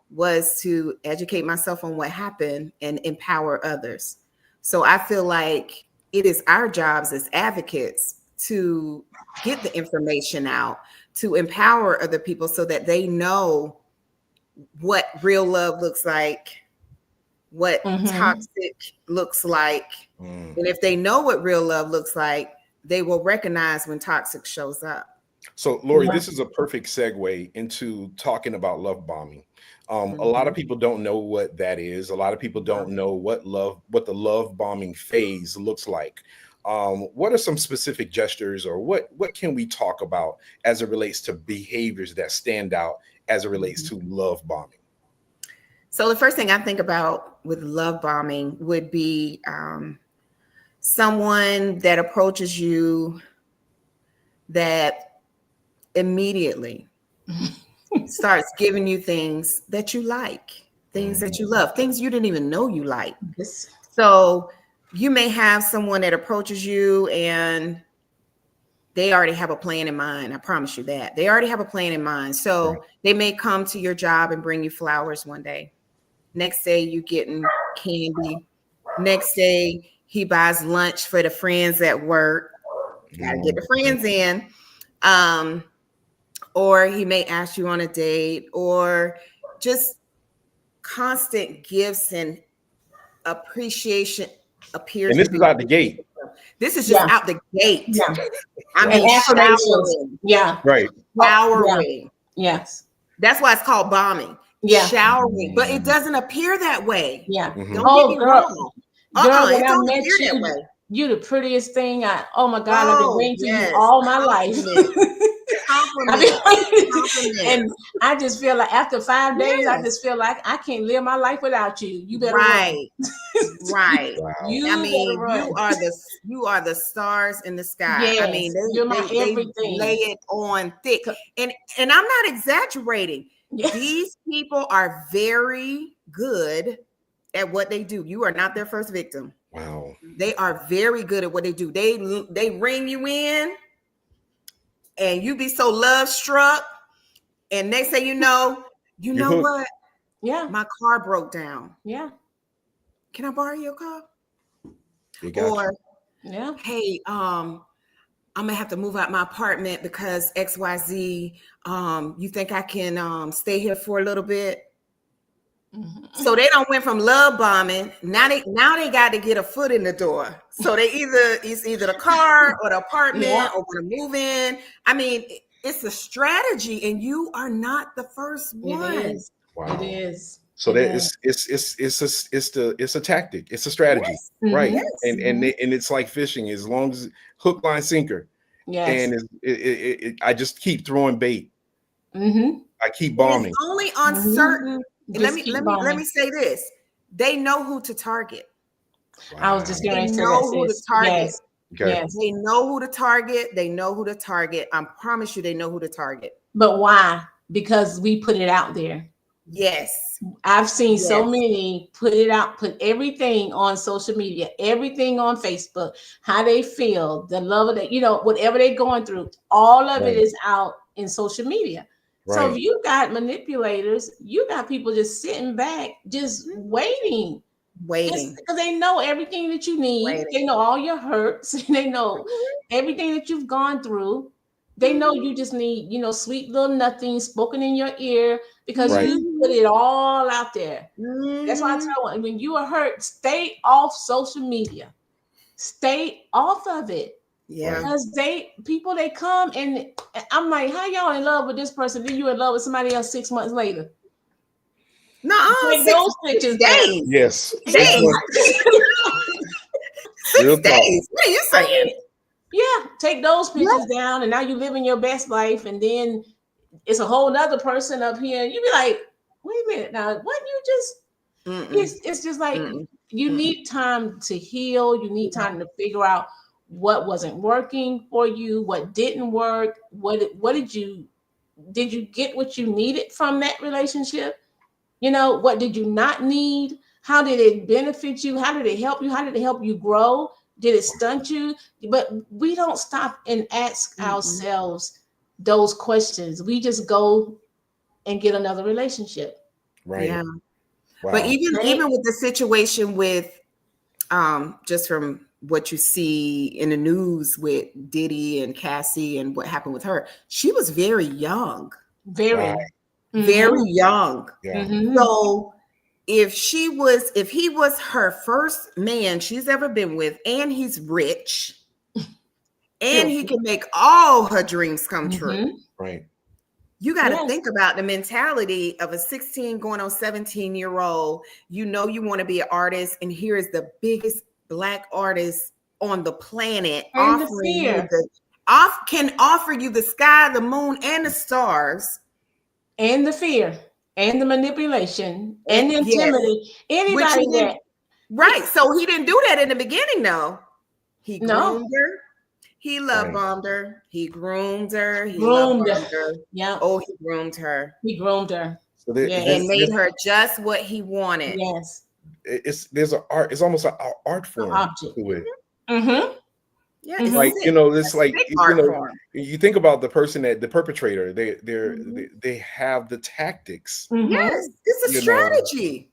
was to educate myself on what happened and empower others. So I feel like it is our jobs as advocates to get the information out, to empower other people so that they know what real love looks like, what toxic looks like. And if they know what real love looks like, they will recognize when toxic shows up. So, Lorrie, this is a perfect segue into talking about love bombing. A lot of people don't know what that is. A lot of people don't know what the love bombing phase looks like. What are some specific gestures, or what can we talk about as it relates to behaviors that stand out as it relates to love bombing? So the first thing I think about with love bombing would be someone that approaches you that immediately starts giving you things that you like, things that you love, things you didn't even know you like. So you may have someone that approaches you and they already have a plan in mind. I promise you that. They already have a plan in mind. So they may come to your job and bring you flowers one day. Next day, you getting candy. Next day, he buys lunch for the friends at work. Gotta get the friends in. Or he may ask you on a date, or just constant gifts and appreciation appears. And this is out the gate. This is just out the gate. I mean, affirmations. Showering. Yes. That's why it's called bombing. Showering, but it doesn't appear that way. Don't get me wrong. Girl, when it I don't met appear that way. You the prettiest thing. Oh my God, I've been waiting to you all my life. And I just feel like after 5 days, I just feel like I can't live my life without you. You better run. Wow. You are the stars in the sky. Yes, I mean, you're my everything. They lay it on thick. And I'm not exaggerating. Yes. These people are very good at what they do. You are not their first victim. Wow. They are very good at what they do. They ring you in and you be so love struck. And they say, you know what? Yeah. My car broke down. Yeah. Can I borrow your car? Yeah. Hey, I'm gonna have to move out my apartment because XYZ. You think I can stay here for a little bit? So they don't went from love bombing. Now they got to get a foot in the door. So it's either the car or the apartment or want to move in. I mean, it's a strategy, and you are not the first one. It is. Wow. It is. So it's a tactic. It's a strategy, right? Yes. And it's like fishing. As long as hook, line, sinker. Yes. And I just keep throwing bait. I keep bombing. It's only on certain. Let me say this. They know who to target. Wow. I was just going to say who to target. Yes. Okay. Yes. They know who to target. They know who to target. I promise you, they know who to target. But why? Because we put it out there. Yes. I've seen so many put everything on social media, everything on Facebook, how they feel, the love of that, whatever they're going through, all of it is out in social media. Right. So if you got manipulators, you got people just sitting back, just waiting because they know everything that you need. They know all your hurts. They know everything that you've gone through. They know you just need, sweet little nothing spoken in your ear because Right. you put it all out there. Mhm. That's why I tell them, when you are hurt, stay off social media. Stay off of it. Yeah. Because people come and I'm like, how y'all in love with this person? Then you in love with somebody else 6 months later. No, Take those pictures days. Yes. Days. 6 days. What are you saying? Yeah, take those pictures down, and now you living your best life, and then it's a whole nother person up here. You be like, wait a minute, now what you just? It's just like you need time to heal. You need time to figure out what wasn't working for you, what didn't work. What did you get what you needed from that relationship? What did you not need? How did it benefit you? How did it help you? How did it help you grow? Did it stunt you? But we don't stop and ask ourselves those questions. We just go and get another relationship. Right. Yeah. Wow. But even with the situation with just from what you see in the news with Diddy and Cassie and what happened with her, she was very young. Very. Very young. Yeah. So if he was her first man she's ever been with, and he's rich, and he can make all her dreams come true. Right. You got to think about the mentality of a 16 going on 17-year-old. You want to be an artist, and here is the biggest Black artist on the planet And offering you can offer you the sky, the moon, and the stars. And the fear, and the manipulation, and the intimidation. Anybody that right. So he didn't do that in the beginning, though. He groomed her. He love bombed her. He groomed her. He love bombed her. Yeah. Oh, he groomed her. He groomed her. So and made her just what he wanted. Yes. There's an art. It's almost an art form object to it. Yeah, it's like it's like you think about the person the perpetrator. They have the tactics. Yes, it's a strategy.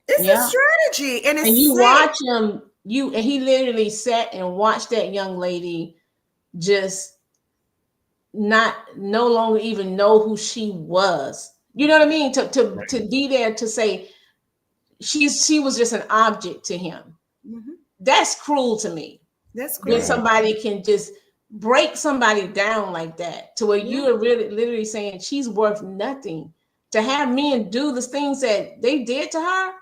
It's a strategy, and you watch him. And he literally sat and watched that young lady just no longer even know who she was. You know what I mean? To be there to say she was just an object to him. That's cruel to me. That's cruel. When somebody can just break somebody down like that, to where you are really literally saying she's worth nothing. To have men do the things that they did to her,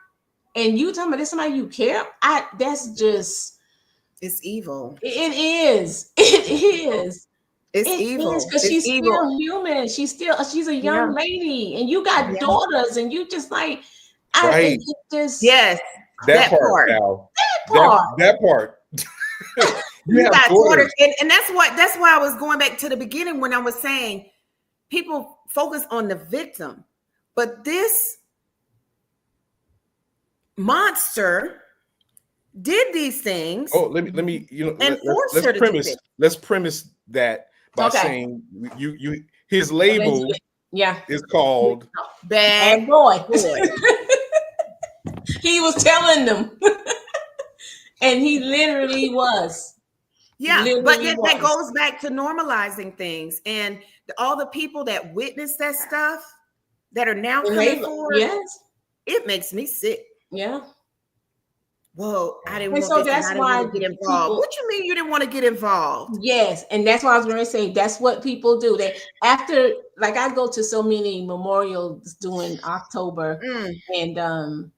and you talking about this somebody you care, that's just, it's evil. It is. It is. It's evil because she's still human. She's a young lady, and you got daughters, and you just like, that part. That part. You got daughters, and that's why I was going back to the beginning when I was saying people focus on the victim, but this monster did these things. Oh, let me let's premise that by saying you his label is called Bad Boy. He was telling them. And he literally was. But yet that goes back to normalizing things, and all the people that witness that stuff that are now coming forward. It makes me sick. Yeah. Well, I didn't want this, and I didn't want to get involved. What you mean you didn't want to get involved? Yes, and that's what I was going to say. That's what people do. After, like, I go to so many memorials during October, and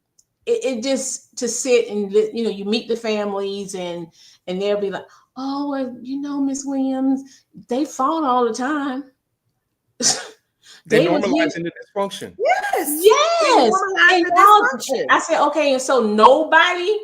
it just to sit and you meet the families, and they'll be like, oh, well, Miss Williams, they fought all the time. They're normalizing the dysfunction. Yes. And I said, okay, and so nobody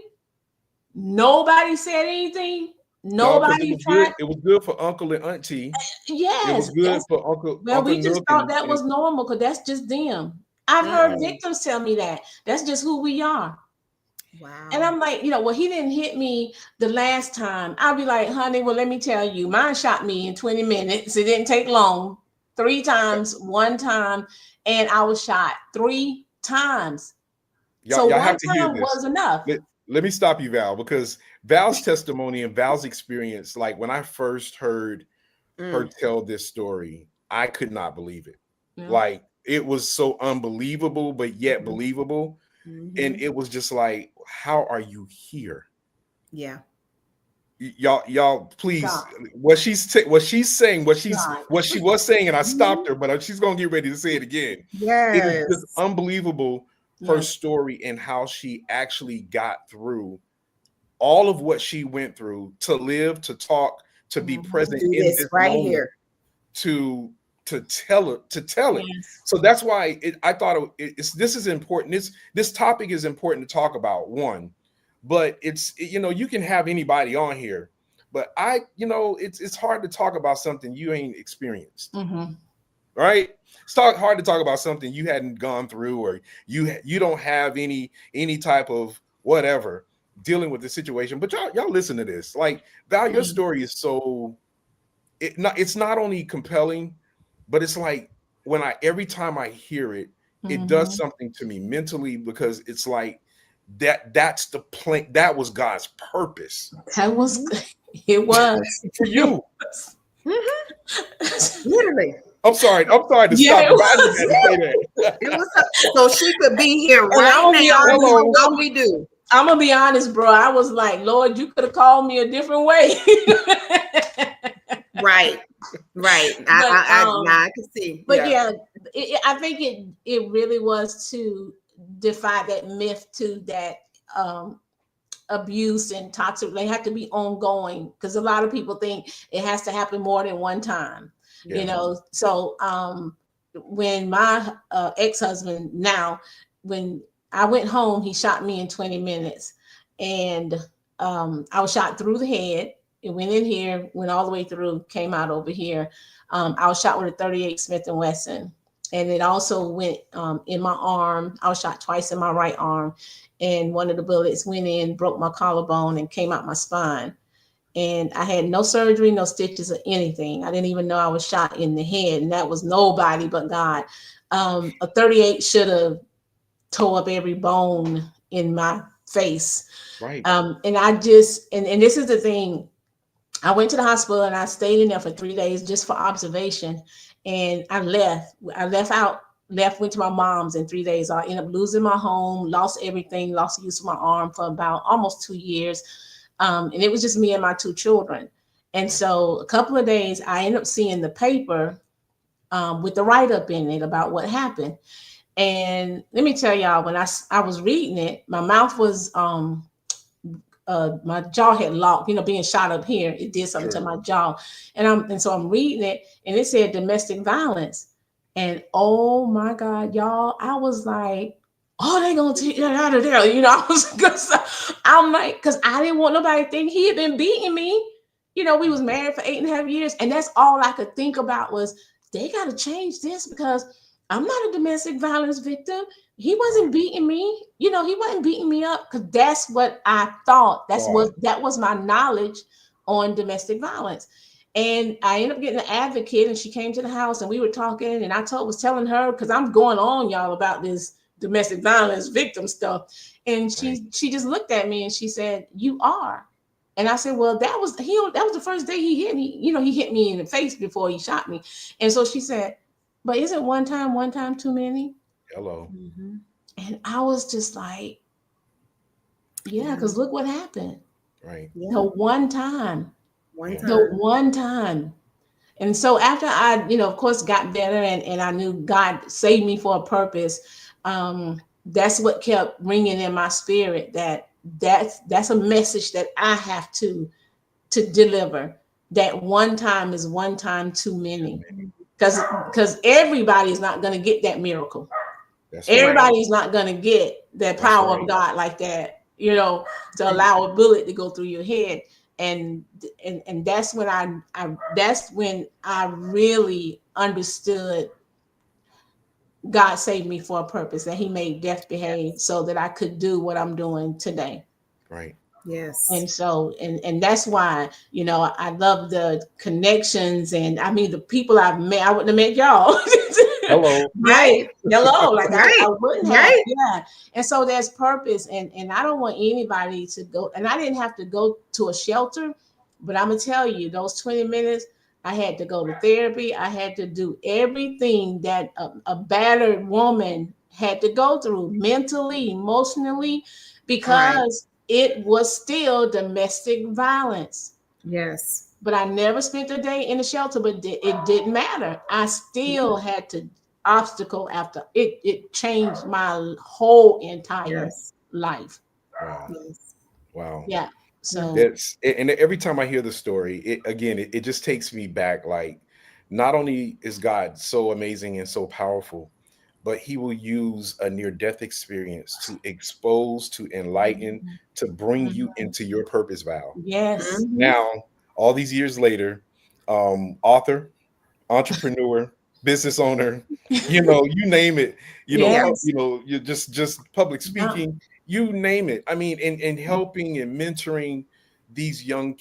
said anything. Nobody tried. It was good for uncle and auntie. Yes. It was good for uncle. Well, we just thought that was normal because that's just them. I've heard victims tell me that. That's just who we are. Wow. And I'm like, well, he didn't hit me the last time. I'll be like, honey, well, let me tell you, mine shot me in 20 minutes. It didn't take long. 3 times, 1 time, and I was shot 3 times. So y'all 1 have to hear time this. was enough. Let me stop you, Val, because Val's testimony and Val's experience, like when I first heard her tell this story, I could not believe it. Yeah. Like, it was so unbelievable, but yet believable. And it was just like, how are you here? Yeah. Y'all, please. God. What she's saying, what she was saying, and I stopped her, but she's gonna get ready to say it again. Yes. It is just unbelievable, her story and how she actually got through all of what she went through to live, to talk, to be present in this right moment, here, to tell it. Yes. So that's why I thought this is important. This topic is important to talk about. One, but you can have anybody on here, but it's hard to talk about something you ain't experienced. Right? It's hard to talk about something you hadn't gone through, or you don't have any type of whatever dealing with the situation. But y'all listen to this. Like, Val, your story is so it's not only compelling, but it's like every time I hear it, it does something to me mentally, because it's like that's the plan. That was God's purpose. It was for you. Literally. I'm sorry to stop. But I just had to say that. It was so she could be here right now. What we do. I'm gonna be honest, bro. I was like, Lord, you could have called me a different way. Right. I can see. But I think it really was to defy that myth to that abuse and toxic. They have to be ongoing, because a lot of people think it has to happen more than one time. So when my ex-husband, when I went home, he shot me in 20 minutes, and I was shot through the head. It went in here, went all the way through, came out over here. I was shot with a .38 Smith & Wesson, and it also went in my arm. I was shot twice in my right arm, and one of the bullets went in, broke my collarbone, and came out my spine. And I had no surgery, no stitches or anything. I didn't even know I was shot in the head, and that was nobody but God. A .38 should have tore up every bone in my face. Right. And I just, and this is the thing, I went to the hospital and I stayed in there for 3 days just for observation. And I left, went to my mom's in 3 days. I ended up losing my home, lost everything, lost the use of my arm for about almost 2 years. And it was just me and my 2 children. And so a couple of days, I ended up seeing the paper with the write-up in it about what happened. And let me tell y'all, when I was reading it, my mouth was, my jaw had locked, being shot up here. It did something to my jaw. And so I'm reading it, and it said domestic violence. And oh my God, y'all, I was like, oh, they gonna take that out of there. I'm like, because I didn't want nobody to think he had been beating me. We was married for 8.5 years. And that's all I could think about was, they got to change this, because I'm not a domestic violence victim. He wasn't beating me. He wasn't beating me up, because that's what I thought. That was my knowledge on domestic violence. And I ended up getting an advocate, and she came to the house, and we were talking, and I was telling her, because I'm going on, y'all, about this domestic violence victim stuff. And she just looked at me and she said, "You are." And I said, "Well, that was the first day he hit me. He hit me in the face before he shot me." And so she said, "But isn't one time too many?" Hello. Mm-hmm. And I was just like, yeah, because look what happened. Right. Yeah. The one time. The one time. And so after I, of course, got better and I knew God saved me for a purpose, that's what kept ringing in my spirit, that's a message that I have to deliver. That one time is one time too many. Because everybody's not going to get that miracle. Everybody's not going to get that power of God like that, to allow a bullet to go through your head. And that's when I really understood God saved me for a purpose, that he made death behave so that I could do what I'm doing today. Right. Yes. And so, and that's why, I love the connections, and I mean, the people I've met. I wouldn't have met y'all. Hello. Right. Hello. Like right. I wouldn't have. Right. Yeah. And so there's purpose, and I don't want anybody to go, and I didn't have to go to a shelter, but I'm gonna tell you, those 20 minutes, I had to go to therapy. I had to do everything that a battered woman had to go through mentally, emotionally, Right. because it was still domestic violence. Yes. But I never spent a day in the shelter, but it didn't matter. I still Yeah. had to obstacle after it. It changed my whole entire Yes. life. Wow. Yes. Wow. Yeah. Yes. So, And every time I hear the story, it just takes me back. Like, not only is God so amazing and so powerful, but He will use a near death experience to expose, to enlighten, to bring you mhm. into your purpose, Val. Yes. Mhm. Now, all these years later, author, entrepreneur, business owner, you name it, Yes. you just public Yeah. speaking, you name it. I mean, and helping and mentoring these young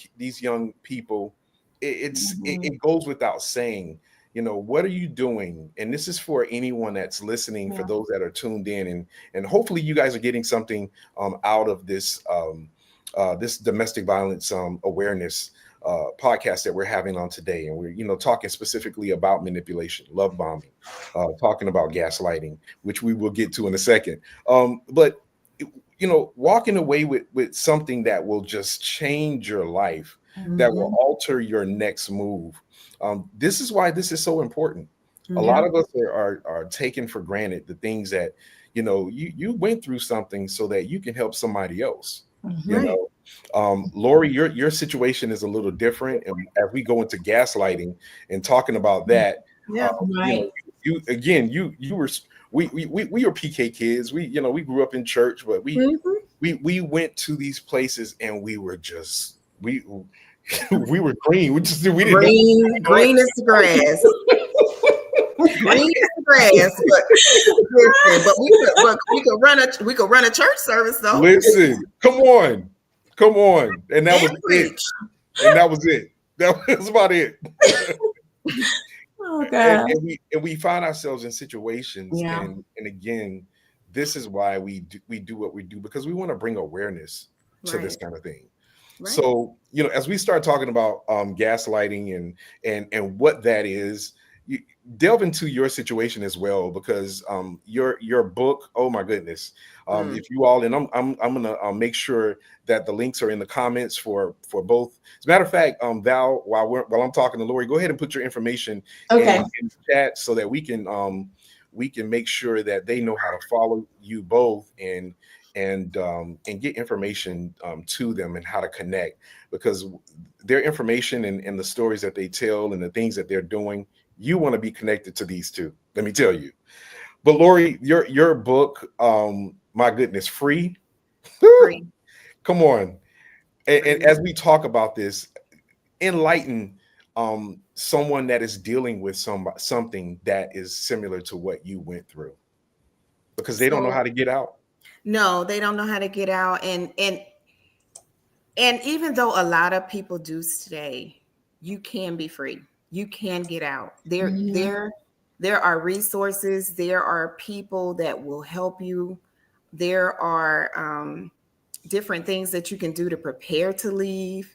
people, Mhm. it goes without saying. What are you doing? And this is for anyone that's listening, for Yeah. those that are tuned in, and hopefully you guys are getting something out of this domestic violence awareness podcast that we're having on today. And we're, talking specifically about manipulation, love bombing, talking about gaslighting, which we will get to in a second. But walking away with something that will just change your life, that will Mhm. alter your next move. This is why this is so important. A Mhm. lot Yeah. of us are taken for granted the things that you went through something so that you can help somebody else. You Mhm. Right. know, Lorrie, your situation is a little different, and as we go into gaslighting and talking about that, uh, Yeah. you know, Right. you again, you were we were PK kids. We grew up in church, but we Mhm. we we went to these places and we were just we were green. We didn't know Green, what green is the grass. Green is the grass. But listen, we could run a church service though. Listen, come on, and that was And it, preach. and that was it. That was about it. Oh and, God. and we find ourselves in situations, Yeah. and again, this is why we do what we do, because we want to bring awareness to this Right. kind of thing. Right. So, as we start talking about gaslighting and what that is, you delve into your situation as well, because your book, oh my goodness. Mm. If you all, and I'm gonna make sure that the links are in the comments for both. As a matter of fact, Val, while I'm talking to Lorrie, go ahead and put your information Okay. in the chat so that we can make sure that they know how to follow you both, and get information to them, and how to connect, because their information and the stories that they tell and the things that they're doing, you want to be connected to these two, let me tell you. But Lorrie, your book, my goodness, free. Free. Come on. And Free. as we talk about this, enlighten someone that is dealing with something that is similar to what you went through, because they don't know So how to get out. no, they don't know how to get out. And even though a lot of people do today, you can be free. You can get out. Mhm. There are resources. There are people that will help you. There are different things that you can do to prepare to leave.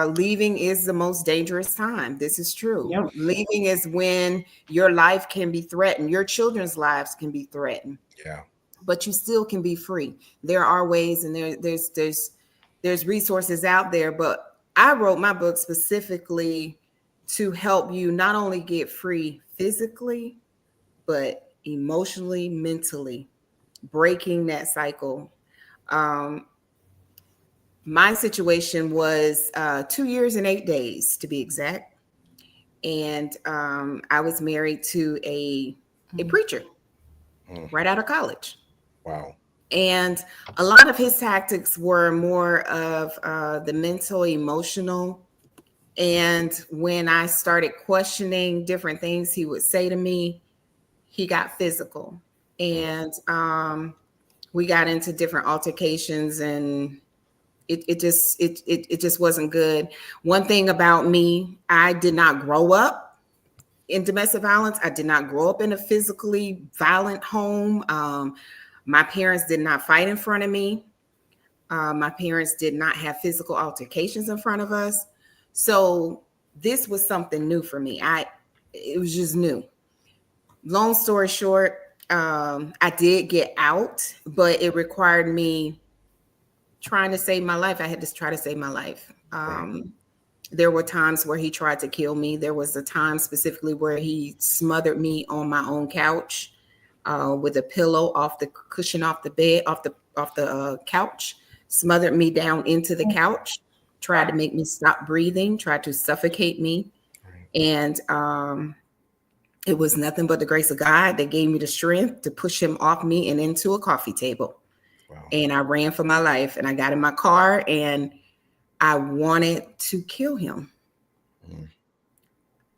Leaving is the most dangerous time. This is true. Yep. Leaving is when your life can be threatened. Your children's lives can be threatened, Yeah. but you still can be free. There are ways, and there's resources out there. But I wrote my book specifically to help you not only get free physically, but emotionally, mentally, breaking that cycle. Um, my situation was 2 years and 8 days to be exact, and I was married to a Mhm. preacher Mm, right out of college. wow. And a lot of his tactics were more of the mental, emotional. And when I started questioning different things he would say to me, he got physical. Mm, And we got into different altercations, and it just wasn't good. One thing about me, I did not grow up in domestic violence. I did not grow up in a physically violent home. My parents did not fight in front of me. My parents did not have physical altercations in front of us. So this was something new for me. It was just new. Long story short, I did get out, but it required me trying to save my life. I had to try to save my life. There were times where he tried to kill me. There was a time specifically where he smothered me on my own couch with a pillow off the cushion, off the bed, off the couch, smothered me down into the couch, tried to make me stop breathing, tried to suffocate me. And it was nothing but the grace of God that gave me the strength to push him off me and into a coffee table. Wow. And I ran for my life, and I got in my car, and I wanted to kill him.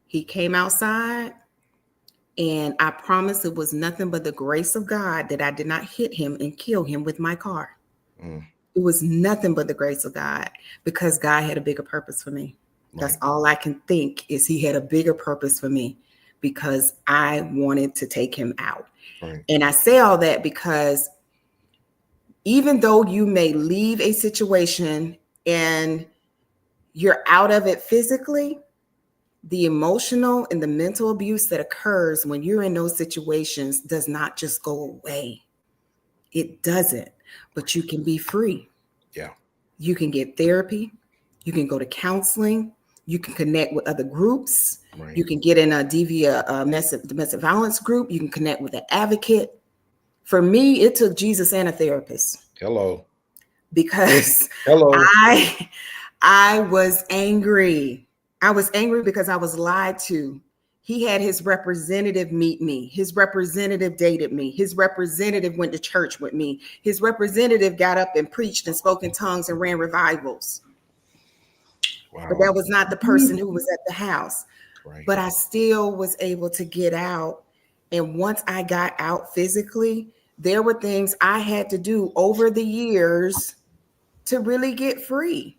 He came outside, and I promise it was nothing but the grace of God that I did not hit him and kill him with my car. It was nothing but the grace of God, because God had a bigger purpose for me. That's all I can think, is he had a bigger purpose for me, because I wanted to take him out. And I say all that because even though you may leave a situation and you're out of it physically, the emotional and the mental abuse that occurs when you're in those situations does not just go away. It doesn't, but you can be free. Yeah. You can get therapy. You can go to counseling. You can connect with other groups. You can get in a DV, domestic violence group. You can connect with an advocate. For me, it took Jesus and a therapist. Hello. Because I was angry. I was angry because I was lied to. He had his representative meet me. His representative dated me. His representative went to church with me. His representative got up and preached and spoke in tongues and ran revivals. Wow. But that was not the person who was at the house. But I still was able to get out. And once I got out physically, there were things I had to do over the years to really get free.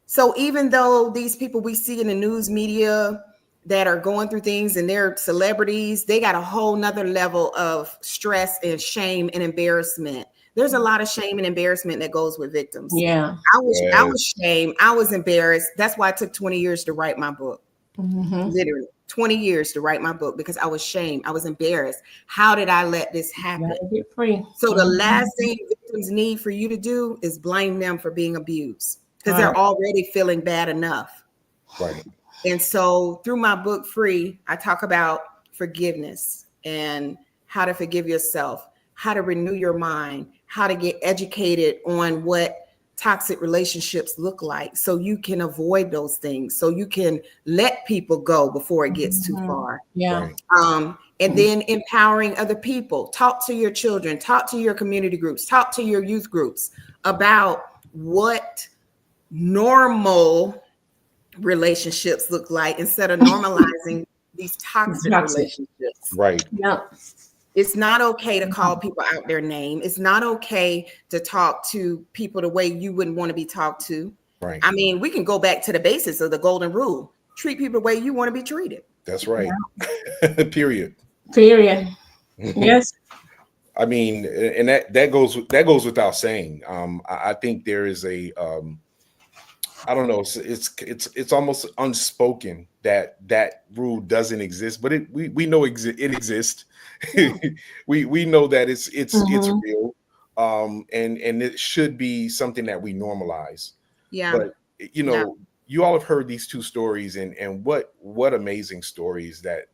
So even though these people we see in the news media that are going through things and they're celebrities, they got a whole nother level of stress and shame and embarrassment. There's a lot of shame and embarrassment that goes with victims. Yeah. I was shamed. I was embarrassed. That's why it took 20 years to write my book. Literally 20 years to write my book, because I was shamed. I was embarrassed. How did I let this happen? Get free. So the last thing victims need for you to do is blame them for being abused, because they're already feeling bad enough. And so through my book, Free, I talk about forgiveness and how to forgive yourself, how to renew your mind, how to get educated on what toxic relationships look like, so you can avoid those things, so you can let people go before it gets too far. And then empowering other people. Talk to your children, talk to your community groups, talk to your youth groups about what normal relationships look like, instead of normalizing these toxic relationships. It's not okay to call people out their name. It's not okay to talk to people the way you wouldn't want to be talked to. I mean, we can go back to the basics of the golden rule. Treat people the way you want to be treated. That's right. Period. Yes. I mean, and that goes without saying. I think there is a I don't know. It's almost unspoken that rule doesn't exist, but we know it exists. we know that it's real, and it should be something that we normalize. But you all have heard these two stories, and what amazing stories that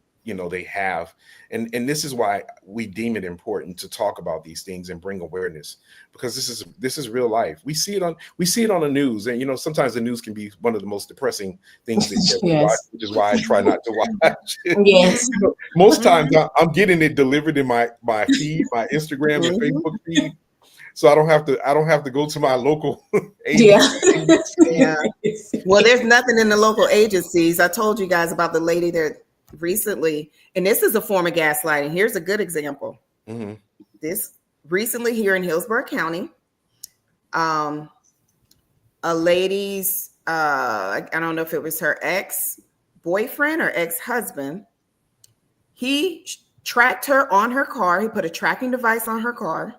they have, and this is why we deem it important to talk about these things and bring awareness, because this is real life. We see it on the news, and sometimes the news can be one of the most depressing things that we watch, which is why I try not to watch it. Most times I'm getting it delivered in my feed, my Instagram and Facebook feed, so I don't have to go to my local agency. Well, there's nothing in the local agencies. I told you guys about the lady that recently, and this is a form of gaslighting. Here's a good example. This recently here in Hillsborough County, a lady's I don't know if it was her ex-boyfriend or ex-husband. He tracked her on her car. He put a tracking device on her car.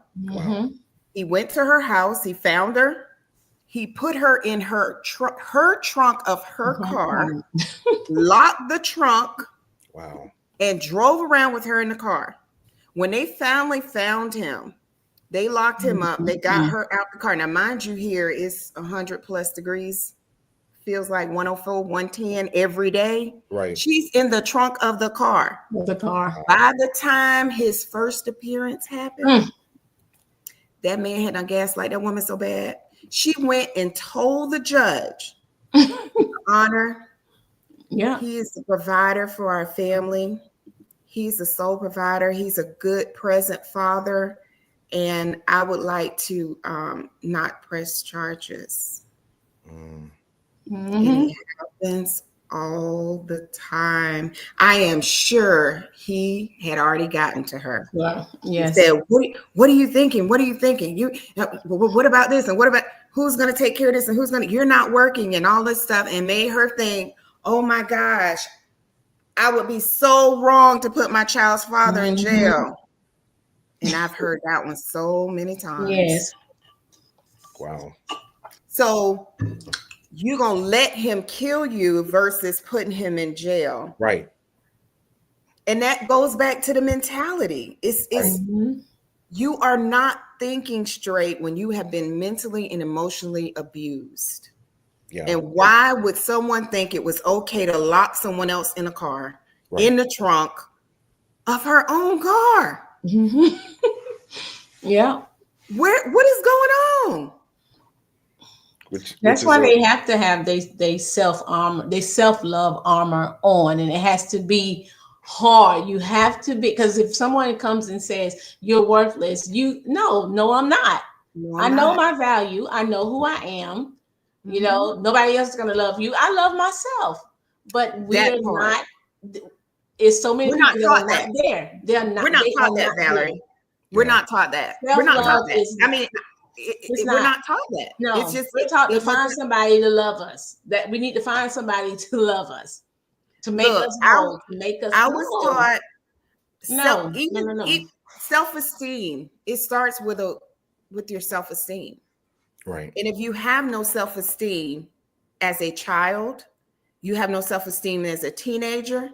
He went to her house. He found her He put her in her trunk of her car, locked the trunk, Wow. and drove around with her in the car. When they finally found him, they locked him up. They got her out the car. Now, mind you, here it's 100+ degrees. Feels like 104, 110 every day. Right. She's in the trunk of the car. The car. By the time his first appearance happened, that man had done gaslight that woman so bad. She went and told the judge, Honor, he is the provider for our family. He's the sole provider. He's a good present father. And I would like to not press charges. And it happens all the time. I am sure he had already gotten to her. Yes. He said, what are you thinking? What are you thinking? What about this? And what about who's going to take care of this? And you're not working and all this stuff, and made her think, oh my gosh, I would be so wrong to put my child's father in jail. And I've heard that one so many times. Yes. Wow. So you're going to let him kill you versus putting him in jail. Right. And that goes back to the mentality. It's you are not thinking straight when you have been mentally and emotionally abused. Yeah. And why would someone think it was okay to lock someone else in a car, in the trunk of her own car? Yeah. What is going on? That's why they have to have they self-love armor on, and it has to be hard. You have to be, because if someone comes and says you're worthless, no, I'm not. I know my value. I know who I am. You know, nobody else is gonna love you. I love myself. But we're not. It's so many people that are not there. They're not. We're not taught that, Valerie. We're not taught that. We're not taught that. I mean, we're not taught that. No, it's just we're taught to find somebody to love us. That we need to find somebody to love us, to make us whole, to make us. I was taught no. Self-esteem. It starts with your self-esteem. Right. And if you have no self-esteem as a child, you have no self-esteem as a teenager,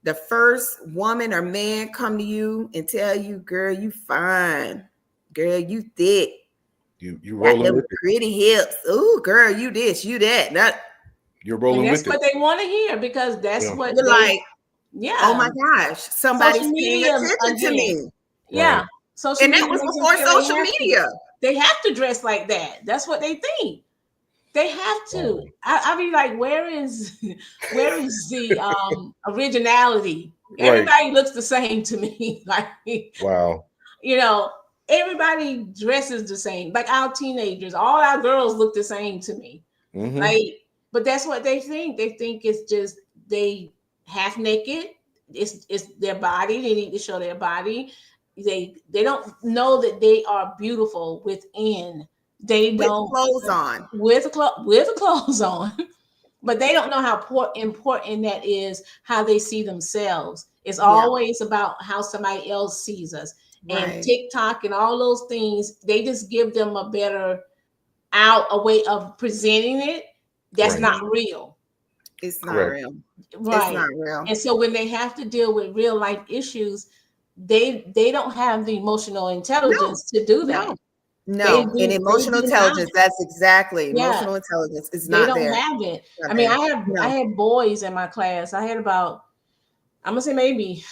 the first woman or man come to you and tell you, girl, you fine. Girl, you thick. You rolling with pretty hips. Ooh, girl, you this, you that. You're rolling with it. That's what they want to hear, because that's what you're like. Yeah. Oh my gosh, somebody's paying attention to me. Yeah. Right. And that was before social media. They have to dress like that. That's what they think. They have to. I be like, where is the originality? Everybody looks the same to me. Like, wow. You know, everybody dresses the same. Like our teenagers, all our girls look the same to me. Like, but that's what they think. They think it's just they half naked. It's their body. They need to show their body. They don't know that they are beautiful within. They don't clothes on with clothes on, but they don't know how important that is. How they see themselves. It's always about how somebody else sees us. And TikTok and all those things, they just give them a way of presenting it. That's not real. It's not real. Right. It's not real. And so when they have to deal with real life issues, they don't have the emotional intelligence to do that. No, and emotional intelligence, that's exactly emotional intelligence is not there. They don't have it. I mean, I had boys in my class. I had about, I'm gonna say maybe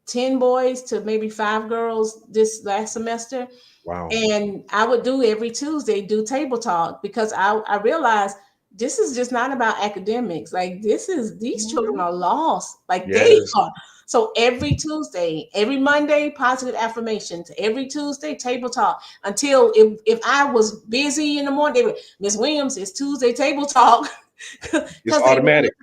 10 boys to maybe 5 girls this last semester. Wow. And I would do every Tuesday table talk, because I realized this is just not about academics. Like these children are lost. Like they are. So every Tuesday, every Monday, positive affirmations, every Tuesday, table talk, until if I was busy in the morning, they would, Miss Williams, it's Tuesday table talk. It's automatic.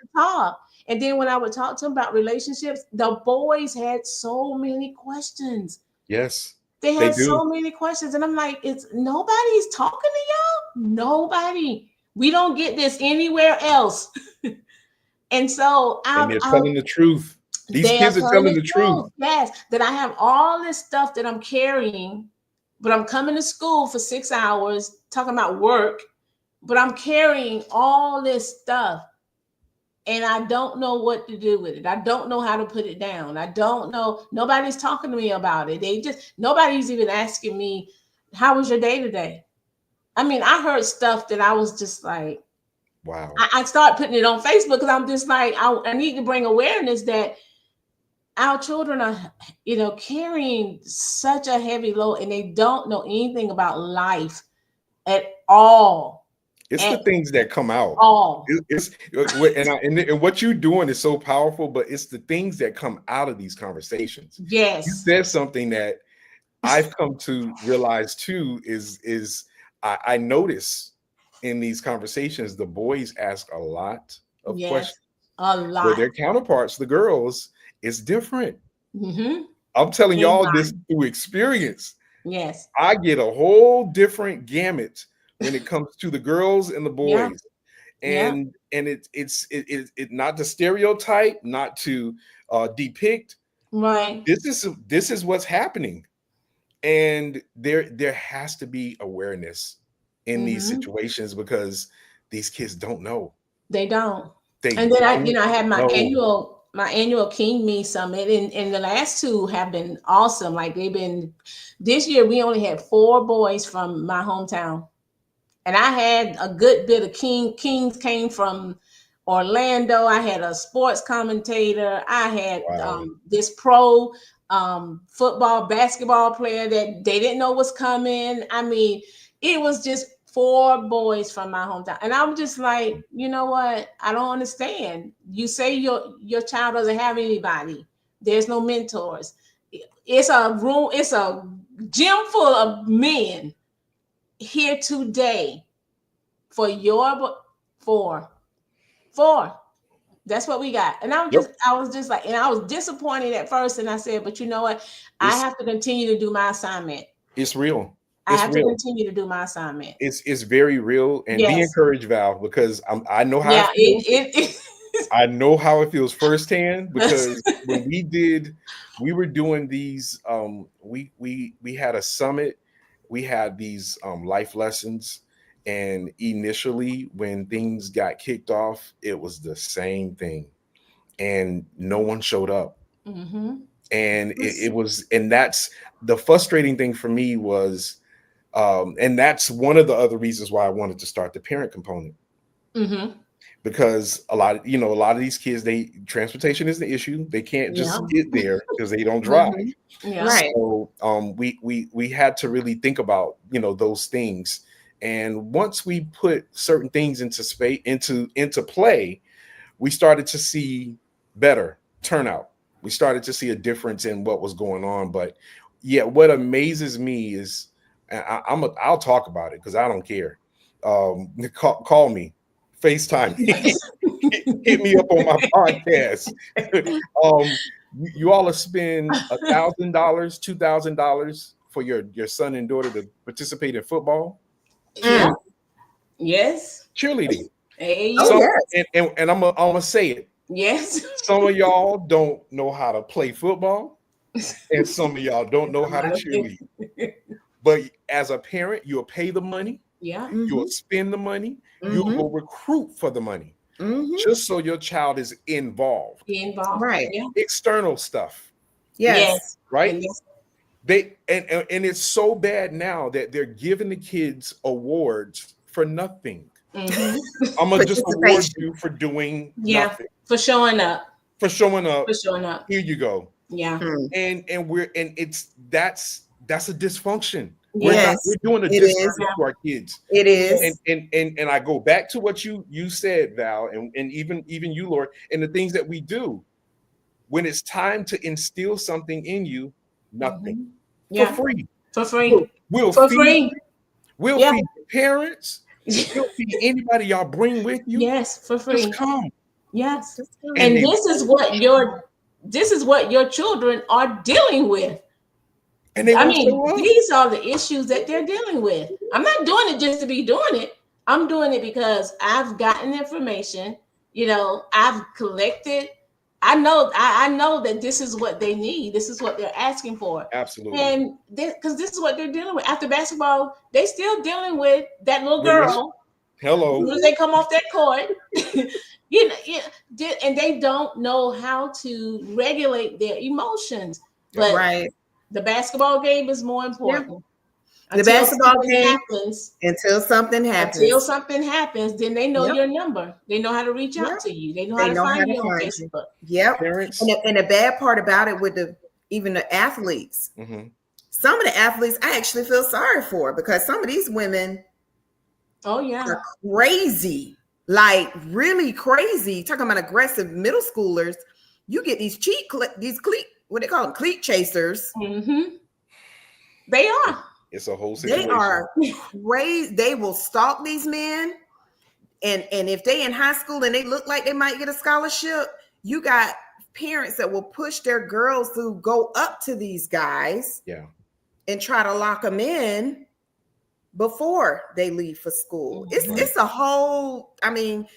And then when I would talk to them about relationships, the boys had so many questions. Yes. They had so many questions. And I'm like, nobody's talking to y'all. Nobody. We don't get this anywhere else. And so they're telling the truth. These kids are telling the truth. Yes, that I have all this stuff that I'm carrying, but I'm coming to school for 6 hours talking about work, but I'm carrying all this stuff and I don't know what to do with it. I don't know how to put it down. I don't know. Nobody's talking to me about it. Nobody's even asking me, how was your day today? I mean, I heard stuff that I was just like, wow. I started putting it on Facebook because I'm just like, I need to bring awareness that our children are, carrying such a heavy load and they don't know anything about life at all. It's the things that come out. All. And what you're doing is so powerful, but it's the things that come out of these conversations. Yes. You said something that I've come to realize too is I notice in these conversations, the boys ask a lot of questions. A lot. Where their counterparts, the girls, is different. Mm-hmm. I'm telling y'all this through experience. Yes. I get a whole different gamut when it comes to the girls and the boys. Yeah. And it's not to stereotype, not to depict. Right. This is what's happening. And there has to be awareness in these situations because these kids don't know. They don't. And then I had my annual King Me Summit, and the last two have been awesome. Like this year we only had 4 boys from my hometown. And I had a good bit of kings came from Orlando. I had a sports commentator. I had this pro football, basketball player that they didn't know was coming. I mean, it was just 4 boys from my hometown. And I'm just like, you know what? I don't understand. You say your child doesn't have anybody. There's no mentors. It's a gym full of men here today for your 4. That's what we got. And I was just like, and I was disappointed at first. And I said, but you know what? I have to continue to do my assignment. It's real. I have to continue to do my assignment. It's very real. And be encouraged, Val, because I know how it feels. I know how it feels firsthand because when we were doing these, we had a summit, we had these life lessons. And initially, when things got kicked off, it was the same thing, and no one showed up. Mm-hmm. And it was, and that's the frustrating thing for me was, and that's one of the other reasons why I wanted to start the parent component, because a lot of these kids, transportation is the issue. They can't just get there because they don't drive. Right. So we had to really think about those things. And once we put certain things into play, we started to see better turnout. We started to see a difference in what was going on. But what amazes me is, I'll talk about it because I don't care. Call me, FaceTime, hit me up on my podcast. You all are spend $1,000, $2,000 for your son and daughter to participate in football. Yeah. Yes. Cheerleading. Hey. And I'm gonna say it. Yes. Some of y'all don't know how to play football, and some of y'all don't know how to cheerlead. But as a parent, you'll pay the money. Yeah. You'll spend the money. You'll go recruit for the money, just so your child is involved. Right. Yeah. External stuff. Yes. Right. They and it's so bad now that they're giving the kids awards for nothing. I'm gonna just award you for doing nothing. For showing up. For showing up. Here you go. Yeah. And that's a dysfunction. Yes, we're doing a disservice to our kids. It is. And I go back to what you said, Val, and even you, Lord, and the things that we do. When it's time to instill something in you, nothing. For free. We'll feed the parents. We'll feed anybody y'all bring with you. Yes, for free. Just come. Yes. And this is what your children are dealing with. And these are the issues that they're dealing with. I'm not doing it just to be doing it. I'm doing it because I've gotten information. I've collected I know that this is what they need. This is what they're asking for. Absolutely. And because this is what they're dealing with. After basketball, they still dealing with that little Goodness. girl. Hello. As soon as they come off that court, and they don't know how to regulate their emotions. But Right. the basketball game is more important. The basketball game happens. Until something happens, then they know your number. They know how to reach out to you. They know how to find you on Facebook. Yep. Parents. And the bad part about it with even the athletes, some of the athletes I actually feel sorry for, because some of these women are crazy, like really crazy. Talking about aggressive middle schoolers, you get these cleat, what they call them, cleat chasers. They are. It's a whole situation. They are crazy. They will stalk these men. And if they in high school and they look like they might get a scholarship, you got parents that will push their girls to go up to these guys and try to lock them in before they leave for school. It's a whole, I mean.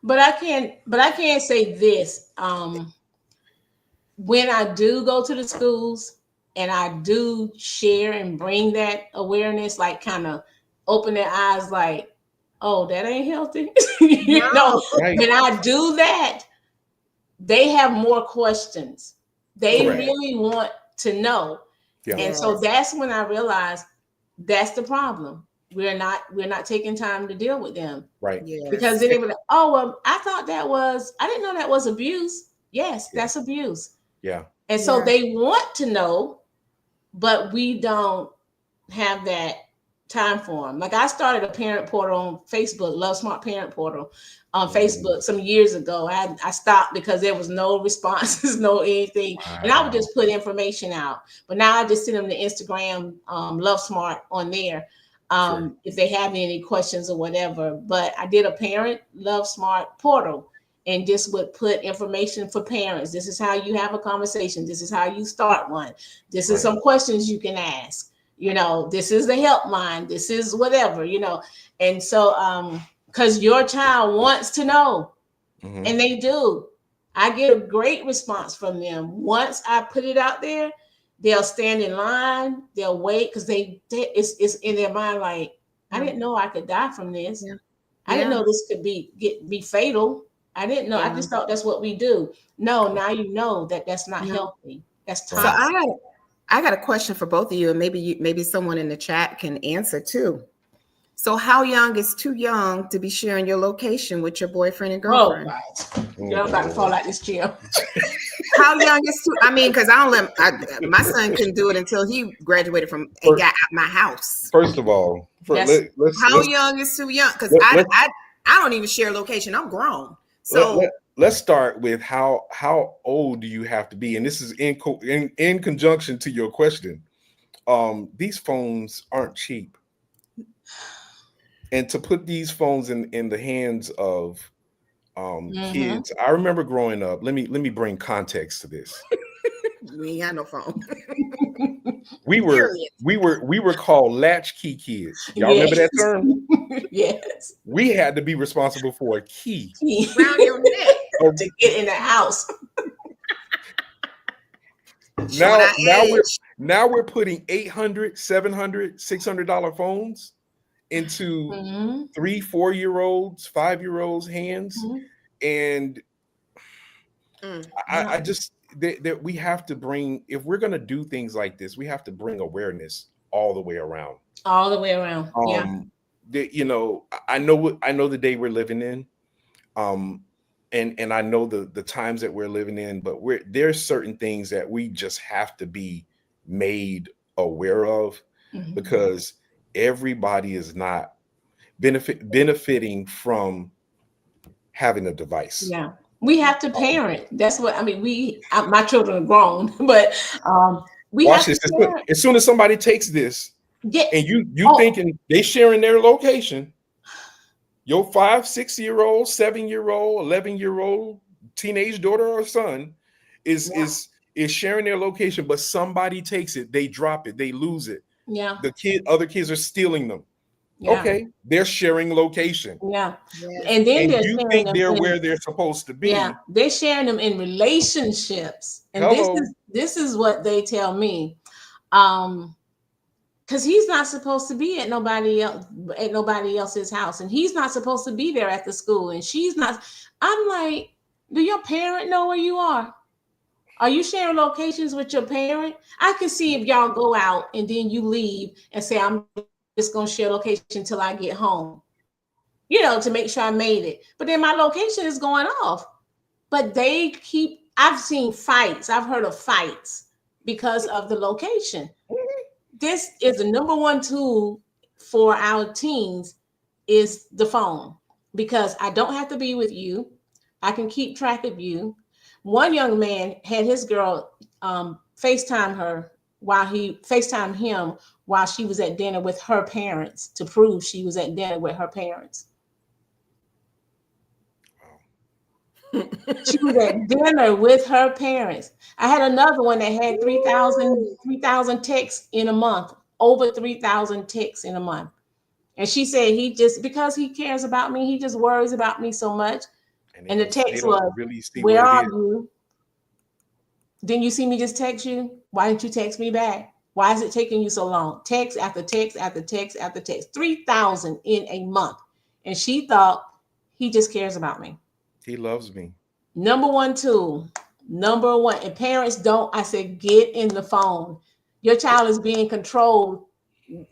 But I can't say this. When I do go to the schools, and I do share and bring that awareness, like kind of open their eyes, like, oh, that ain't healthy. You know, when I do that, they have more questions. They really want to know. And so that's when I realized that's the problem. We're not taking time to deal with them. Right. Because then they were like, oh, well, I didn't know that was abuse. Yes, that's abuse. Yeah. And so they want to know, but we don't have that time for them. Like I started a parent portal on Facebook, Love Smart Parent Portal on Facebook some years ago. I stopped because there was no responses, no anything. And I would just put information out. But now I just send them to Instagram, Love Smart on there. If they have any questions or whatever. But I did a parent Love Smart portal and just would put information for parents. This is how you have a conversation. This is how you start one. This is some questions you can ask. You know, this is the help line. This is whatever, you know. And so, because your child wants to know, and they do. I get a great response from them. Once I put it out there, they'll stand in line. They'll wait because it's in their mind like, I didn't know I could die from this. I didn't know this could be fatal. I didn't know. I just thought that's what we do. No, now you know that that's not healthy. That's toxic. So I got a question for both of you, and maybe someone in the chat can answer too. So how young is too young to be sharing your location with your boyfriend and girlfriend? You're about to fall out this chair. How young is too? I mean, because my son couldn't do it until he graduated and got out my house. First of all, how young is too young? Because I don't even share location. I'm grown. So let's start with how old do you have to be? And this is in conjunction to your question. These phones aren't cheap. And to put these phones in the hands of kids, I remember growing up. Let me bring context to this. We ain't had no phone. we were called latchkey kids. Y'all remember that term? Yes. We had to be responsible for a key around your neck to get in the house. Now we're putting $800, $700, $600 phones into 3-4 year olds, 5-year-olds hands. And I just that we have to bring, if we're going to do things like this, we have to bring awareness all the way around. You know, I know the day we're living in, and I know the times that we're living in, but there's certain things that we just have to be made aware of, because everybody is not benefiting from having a device. Yeah, we have to parent. That's what I mean. My children are grown, but we watch have this. to parent. As soon as somebody takes this, and you thinking they sharing their location, your 5, 6-year-old, 7-year-old, 11-year-old teenage daughter or son is sharing their location, but somebody takes it, they drop it, they lose it. Yeah. Other kids are stealing them. Yeah. Okay, they're sharing location. Yeah. Yes. And then And they're you sharing think them they're in, where they're supposed to yeah, be. they're sharing them in relationships. And Hello. this is what they tell me. Because he's not supposed to be at nobody else's house, and he's not supposed to be there at the school, and she's not. I'm like, do your parent know where you are? Are you sharing locations with your parent? I can see if y'all go out and then you leave and say, I'm just gonna share location until I get home, to make sure I made it. But then my location is going off. But I've seen fights, I've heard of fights because of the location. This is the number one tool for our teens is the phone, because I don't have to be with you. I can keep track of you. One young man had his girl FaceTime him while she was at dinner with her parents to prove she was at dinner with her parents. She was at dinner with her parents. I had another one that had 3,000 texts in a month, over 3,000 texts in a month. And she said he just, because he cares about me, he just worries about me so much. And the They text don't was, really see where what it are is. you? Didn't you see me just text you? Why didn't you text me back? Why is it taking you so long? Text after text after text after text, 3,000 in a month. And she thought he just cares about me. He loves me. Number one tool. Number one. And parents don't, I said, get in the phone. Your child is being controlled.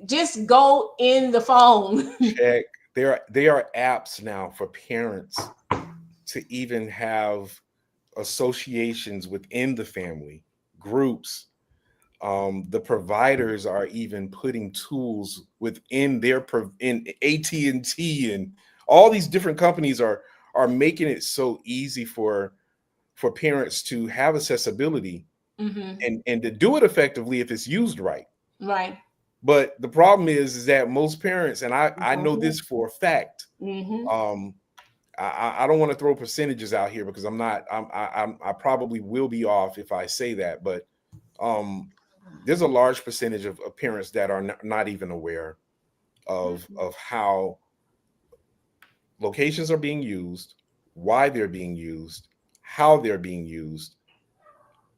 Just go in the phone. Check. There are apps now for parents to even have associations within the family, groups. The providers are even putting tools within in AT&T, and all these different companies are making it so easy for parents to have accessibility and to do it effectively if it's used right. Right. But the problem is that most parents, and I know this for a fact. Um, I don't want to throw percentages out here because I probably will be off if I say that, but there's a large percentage of parents that are not even aware of how locations are being used, why they're being used, how they're being used.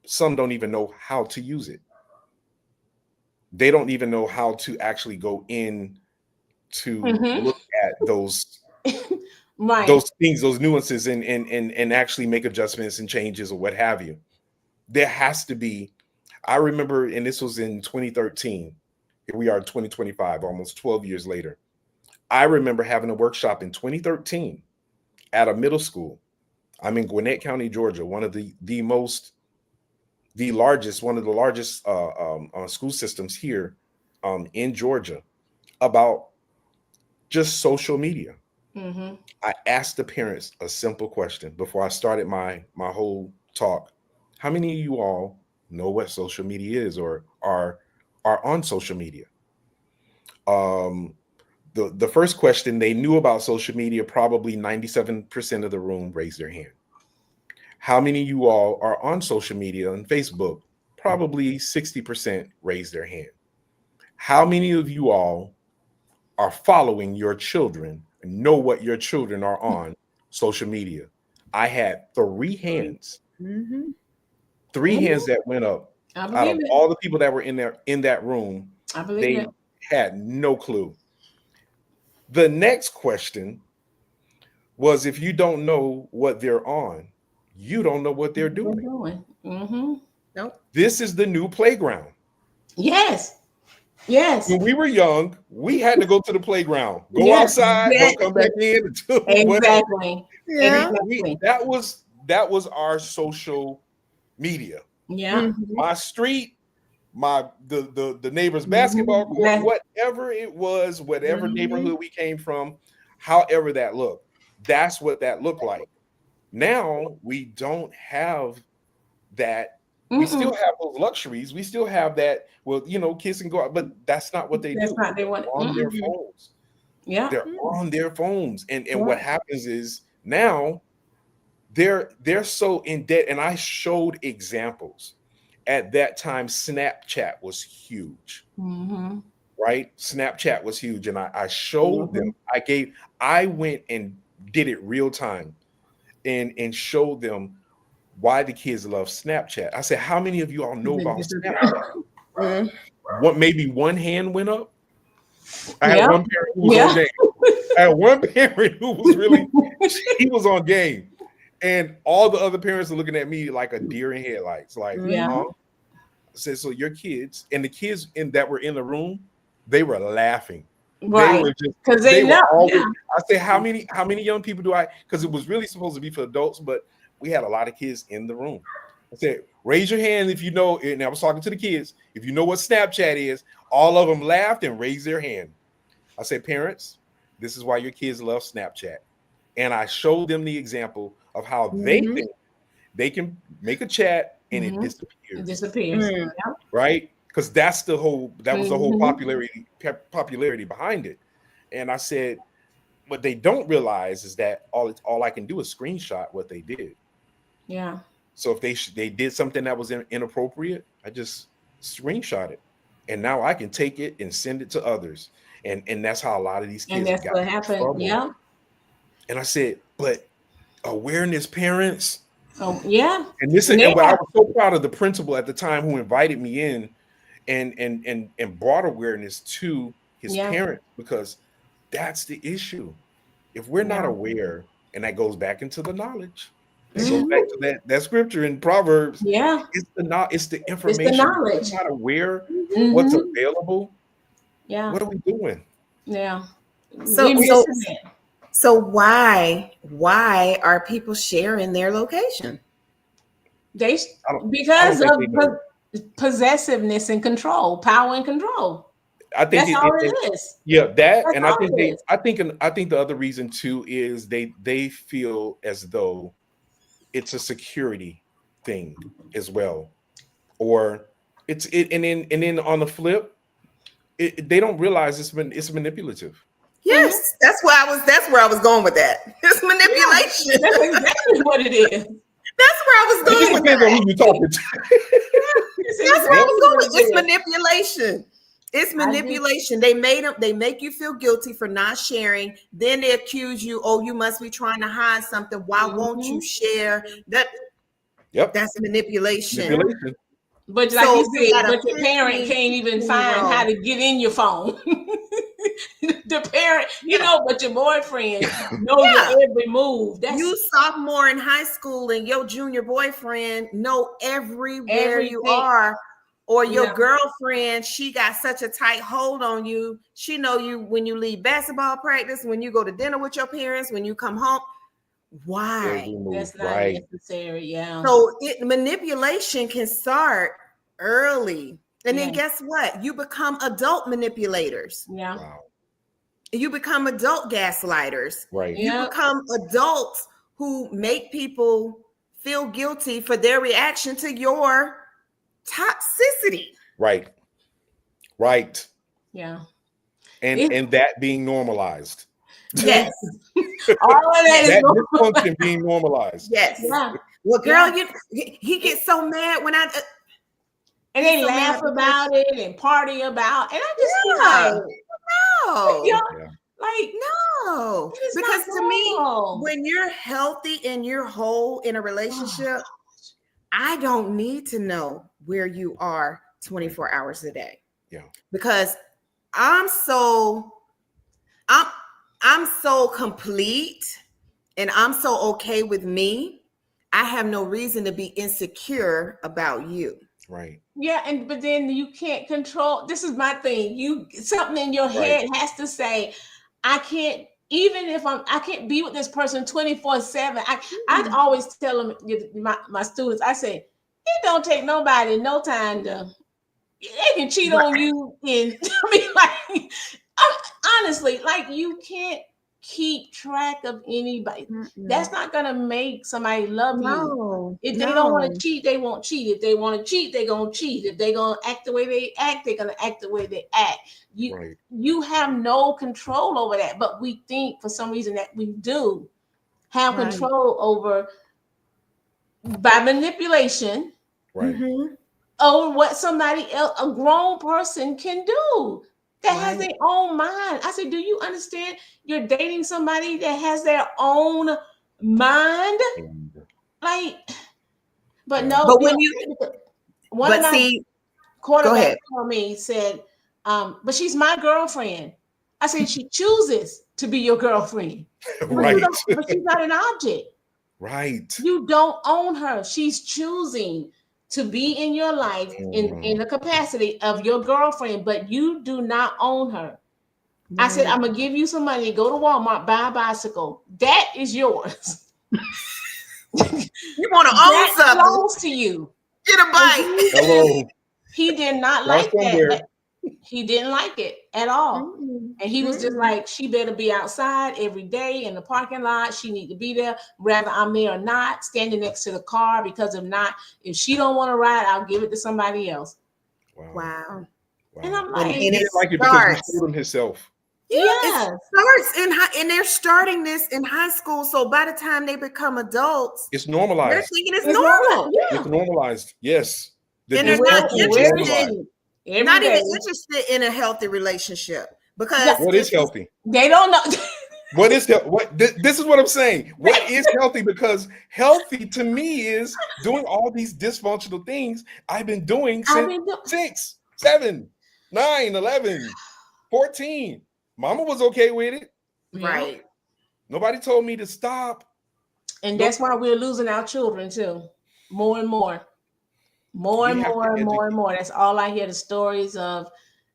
Some don't even know how to use it. They don't even know how to actually go in to look at those Right. things, those nuances, and actually make adjustments and changes or what have you. There has to be. I remember, and this was in 2013. Here we are in 2025, almost 12 years later. I remember having a workshop in 2013 at a middle school. I'm in Gwinnett County, Georgia, one of the largest school systems here in Georgia, about just social media. I asked the parents a simple question before I started my whole talk. How many of you all know what social media is or are on social media? The first question, they knew about social media, probably 97% of the room raised their hand. How many of you all are on social media and Facebook? Probably 60% raised their hand. How many of you all are following your children and know what your children are on social media? I had three hands. Three hands that went up I out believe of it. all the people that were in that room. I believe They it. had no clue. The next question was, if you don't know what they're on, you don't know what they're doing. Nope. This is the new playground. Yes. Yes. When we were young, we had to go to the playground, go Yes. outside, Yes. don't come back in until whatever. Exactly. Yeah. Exactly. That was our social media. Yeah. My street, the neighbor's basketball court, whatever it was, whatever neighborhood we came from, however that looked, that's what that looked like. Now we don't have that. We still have those luxuries. We still have that. Well, kids can go out, but that's not what they That's do. not they want. On their phones. Yeah. They're on their phones, and what happens is now they're so in debt. And I showed examples. At that time, Snapchat was huge. right? Snapchat was huge, and I showed them. I went and did it real time, and showed them why the kids love Snapchat. I said, how many of you all know about Snapchat? Maybe one hand went up. I had one parent who was on game. I had one parent who was he was on game. And all the other parents are looking at me like a deer in headlights. Like, huh? I said, so your kids, and the kids that were in the room, they were laughing. Right. They were just, because they know. I said, how many young people do I, because it was really supposed to be for adults, but we had a lot of kids in the room. I said, raise your hand if you know, and I was talking to the kids, if you know what Snapchat is. All of them laughed and raised their hand. I said, parents, this is why your kids love Snapchat. And I showed them the example of how they think they can make a chat and it disappears. It disappears. Right? Because that was the whole popularity behind it. And I said, what they don't realize is that all I can do is screenshot what they did. Yeah. So if they did something that was inappropriate, I just screenshot it. And now I can take it and send it to others. And that's how a lot of these kids got what happened. Yeah. And I said, but awareness, parents. Oh, yeah. And this is what I was so proud of the principal at the time who invited me in and brought awareness to his parents, because that's the issue. If we're not aware, and that goes back into the knowledge. It goes back to that scripture in Proverbs. Yeah. It's the information. It's the knowledge. If we're not aware what's available. Yeah. What are we doing? Yeah. So why are people sharing their location? Because of possessiveness and control, power and control. I think that's all it is. Yeah, that, and I think the other reason too is they feel as though it's a security thing as well, or and then on the flip, they don't realize it's manipulative. Yes, that's where I was going with that. It's manipulation. That's exactly what it is. That's where I was going with that. Who you talking to. That's where I was going with. It's manipulation. It's manipulation. They make you feel guilty for not sharing. Then they accuse you, oh, you must be trying to hide something. Why won't you share? That's manipulation. But like you said, but your parent can't even find how to get in your phone. The parent, but your boyfriend knows your every move. That's you sophomore in high school and your junior boyfriend know everywhere you are. Or your girlfriend, she got such a tight hold on you. She know you when you leave basketball practice, when you go to dinner with your parents, when you come home. Why? That's not necessary. Yeah. So manipulation can start early. And then guess what? You become adult manipulators. Yeah. Wow. You become adult gaslighters. Right. You become adults who make people feel guilty for their reaction to your toxicity. Right. Yeah. And that being normalized. Yes. All of that dysfunction being normalized. Yes. Yeah. Well, girl, he gets so mad when and they laugh about it and party about, and I just no. Because to me, when you're healthy and you're whole in a relationship, I don't need to know where you are 24 hours a day. Yeah. Because I'm so complete and I'm so okay with me. I have no reason to be insecure about you. Right. Yeah, but then you can't control. This is my thing. Something in your head has to say, I can't. Even if I can't be with this person 24/7. I always tell them, my students, I say, it don't take nobody no time to. They can cheat on you, and honestly, you can't keep track of anybody. That's not gonna make somebody love you. If they don't want to cheat, they won't cheat. If they want to cheat, they're gonna cheat. If they're gonna act the way they act, they're gonna act the way they act. You have no control over that, but we think for some reason that we do have control over by manipulation. Right. Over what somebody else, a grown person, can do. that has their own mind. I said, do you understand you're dating somebody that has their own mind? Like, but no, But when you, one of but my see, go quarterbacks ahead. told me, said, but she's my girlfriend. I said, she chooses to be your girlfriend. Right. But she's not an object. Right. You don't own her. She's choosing to be in your life in the capacity of your girlfriend, but you do not own her. I said, I'm gonna give you some money, go to Walmart, buy a bicycle. That is yours. You want to own something? Belongs to you. Get a bike. Hello. He did not like that. He didn't like it at all. And he was just like, she better be outside every day in the parking lot. She need to be there, whether I'm there or not, standing next to the car, because if not, if she don't want to ride, I'll give it to somebody else. Wow. And I'm like, he didn't like it because he told him himself. Yeah, it starts in high, and they're starting this in high school. So by the time they become adults, it's normalized. They're thinking it's normal. It's normalized. Yes. And they're not interested, not even interested in a healthy relationship. Because what is healthy? They don't know. What is what? This is what I'm saying. What is healthy? Because healthy to me is doing all these dysfunctional things I've been doing since 6, 7, 9, 11, 14. Mama was okay with it. Right. Nobody told me to stop. And that's why we're losing our children too. More and more. More and more. That's all I hear, the stories of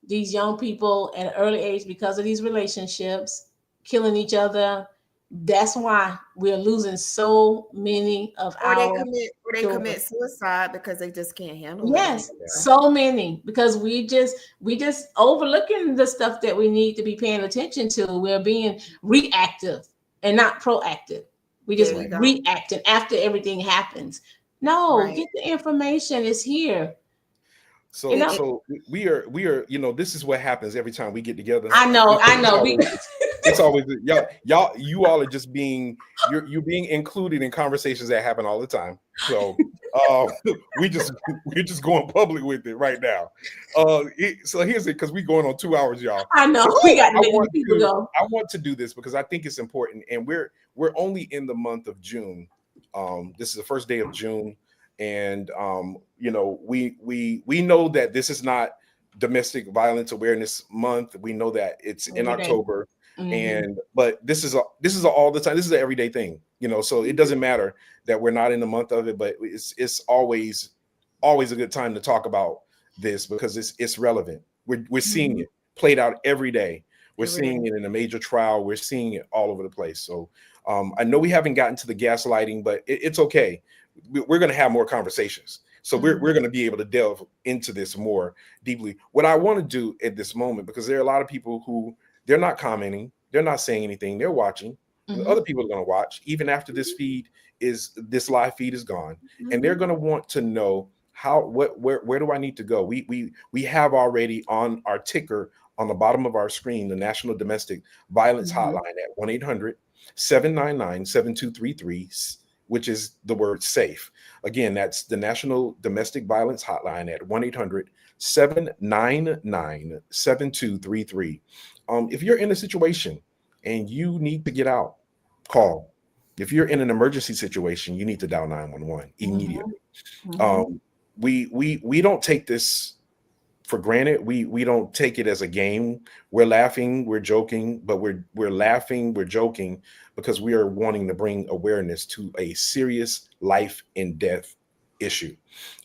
these young people at an early age because of these relationships, killing each other. That's why we're losing so many of our they commit suicide because they just can't handle it. Yes, so many, because we just overlooking the stuff that we need to be paying attention to. We're being reactive and not proactive. We just reacting after everything happens. No, get the information. It's here. So so we are, this is what happens every time we get together. I know. It's always you all are just being you're being included in conversations that happen all the time. So we're just going public with it right now. So here's it, because we're going on 2 hours, y'all. I know. We got to let people go. I want to do this because I think it's important, and we're only in the month of June. This is the first day of June. And we know that this is not Domestic Violence Awareness Month. We know that it's in October, but this is all the time. This is an everyday thing, So it doesn't matter that we're not in the month of it, but it's always a good time to talk about this because it's relevant. We're seeing it played out every day. We're seeing it in a major trial. We're seeing it all over the place. So I know we haven't gotten to the gaslighting, but it's okay. We're going to have more conversations. So we're going to be able to delve into this more deeply. What I want to do at this moment, because there are a lot of people who they're not commenting, they're not saying anything, they're watching. Other people are going to watch even after this live feed is gone, and they're going to want to know where do I need to go? We have already on our ticker on the bottom of our screen the National Domestic Violence Hotline at 1-800-799-7233. which is the word SAFE. Again, that's the National Domestic Violence Hotline at 1-800-799-7233. If you're in a situation and you need to get out, call. If you're in an emergency situation, you need to dial 911 immediately. We don't take this for granted. We don't take it as a game. We're laughing, we're joking, but we're laughing, we're joking because we are wanting to bring awareness to a serious life and death issue.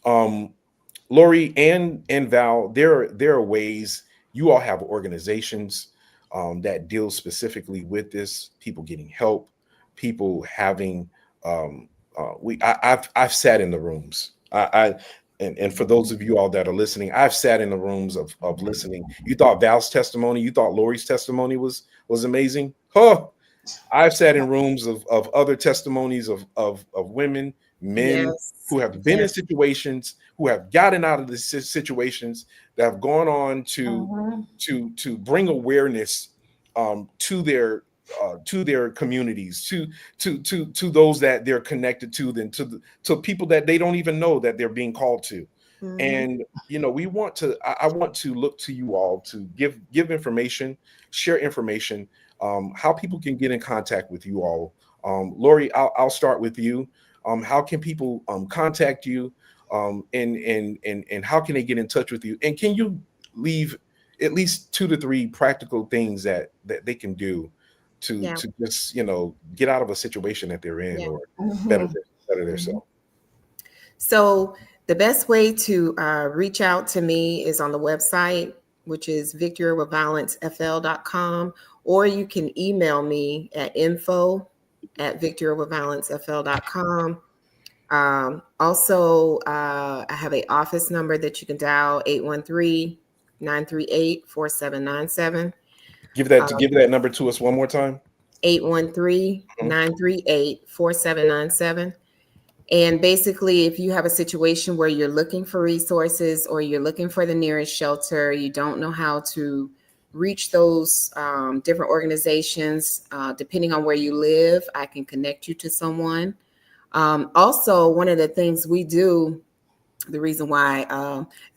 Lorrie and Val, there are ways. You all have organizations that deal specifically with this. People getting help, people having. I've sat in the rooms. And for those of you all that are listening, I've sat in the rooms of listening. You thought Val's testimony, you thought Lorrie's testimony was amazing. I've sat in rooms of other testimonies of women, men who have been in situations, who have gotten out of the situations, that have gone on to bring awareness to their communities, to those that they're connected to, then to people that they don't even know that they're being called to. And we want to. I want to look to you all to give information, share information, how people can get in contact with you all. Lorrie, I'll start with you. How can people contact you, and how can they get in touch with you? And can you leave at least 2 to 3 practical things that they can do to just get out of a situation that they're in, or better themselves? So the best way to reach out to me is on the website, which is victorywithviolencefl.com, or you can email me at info@victorywithviolencefl.com. Also, I have an office number that you can dial, 813-938-4797. Give that number to us one more time. 813-938-4797. And basically, if you have a situation where you're looking for resources or you're looking for the nearest shelter, you don't know how to reach those different organizations, depending on where you live, I can connect you to someone. Also, one of the things we do, the reason why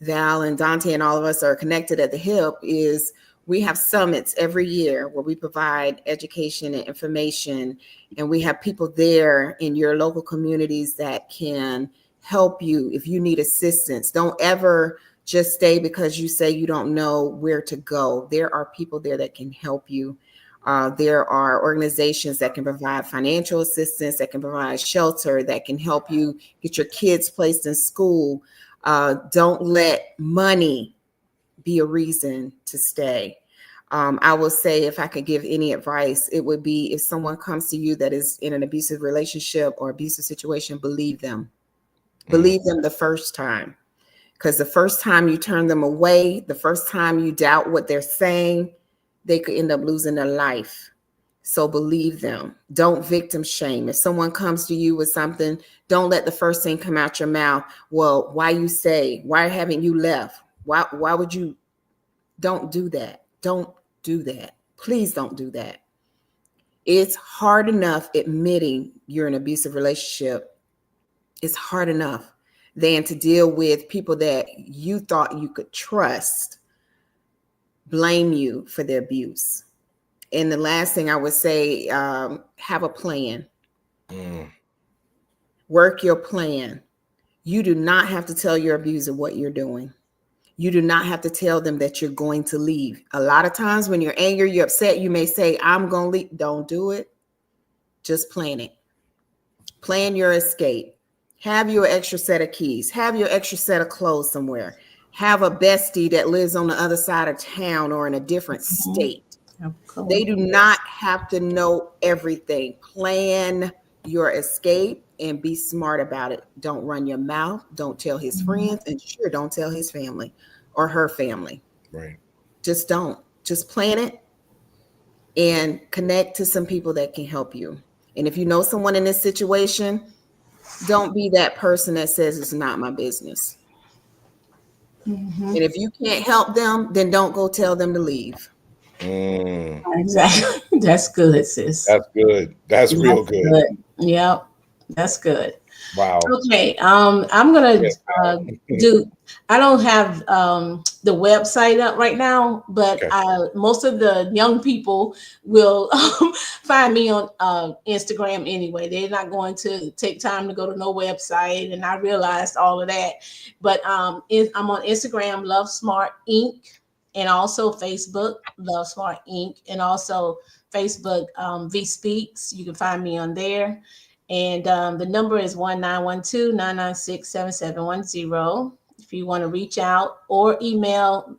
Val and Dante and all of us are connected at the hip, is we have summits every year where we provide education and information, and we have people there in your local communities that can help you if you need assistance. Don't ever just stay because you say you don't know where to go. There are people there that can help you. There are organizations that can provide financial assistance, that can provide shelter, that can help you get your kids placed in school. Don't let money be a reason to stay. I will say, if I could give any advice, it would be, if someone comes to you that is in an abusive relationship or abusive situation, believe them. Believe them the first time. Because the first time you turn them away, the first time you doubt what they're saying, they could end up losing their life. So believe them. Don't victim shame. If someone comes to you with something, don't let the first thing come out your mouth, well, why haven't you left? Why would you? Don't do that. Don't do that. Please don't do that. It's hard enough admitting you're in an abusive relationship. It's hard enough than to deal with people that you thought you could trust blame you for the abuse. And the last thing I would say, have a plan. Work your plan. You do not have to tell your abuser what you're doing. You do not have to tell them that you're going to leave. A lot of times when you're angry, you're upset, you may say, I'm going to leave. Don't do it. Just plan it. Plan your escape. Have your extra set of keys. Have your extra set of clothes somewhere. Have a bestie that lives on the other side of town or in a different state. Okay. They do not have to know everything. Plan your escape and be smart about it. Don't run your mouth. Don't tell his friends, and sure, don't tell his family or her family. Right. Just don't. Just plan it and connect to some people that can help you. And if you know someone in this situation, don't be that person that says it's not my business. And if you can't help them, then don't go tell them to leave. Exactly. That's good, sis. That's good. That's real good. Yep. That's good. Wow. Okay. I'm gonna do. I don't have the website up right now, but most of the young people will find me on Instagram anyway. They're not going to take time to go to no website, and I realized all of that. But I'm on Instagram, LoveSmartInc, and also Facebook, LoveSmartInc, and also Facebook V Speaks. You can find me on there. And the number is 1912-996-7710. If you want to reach out, or email,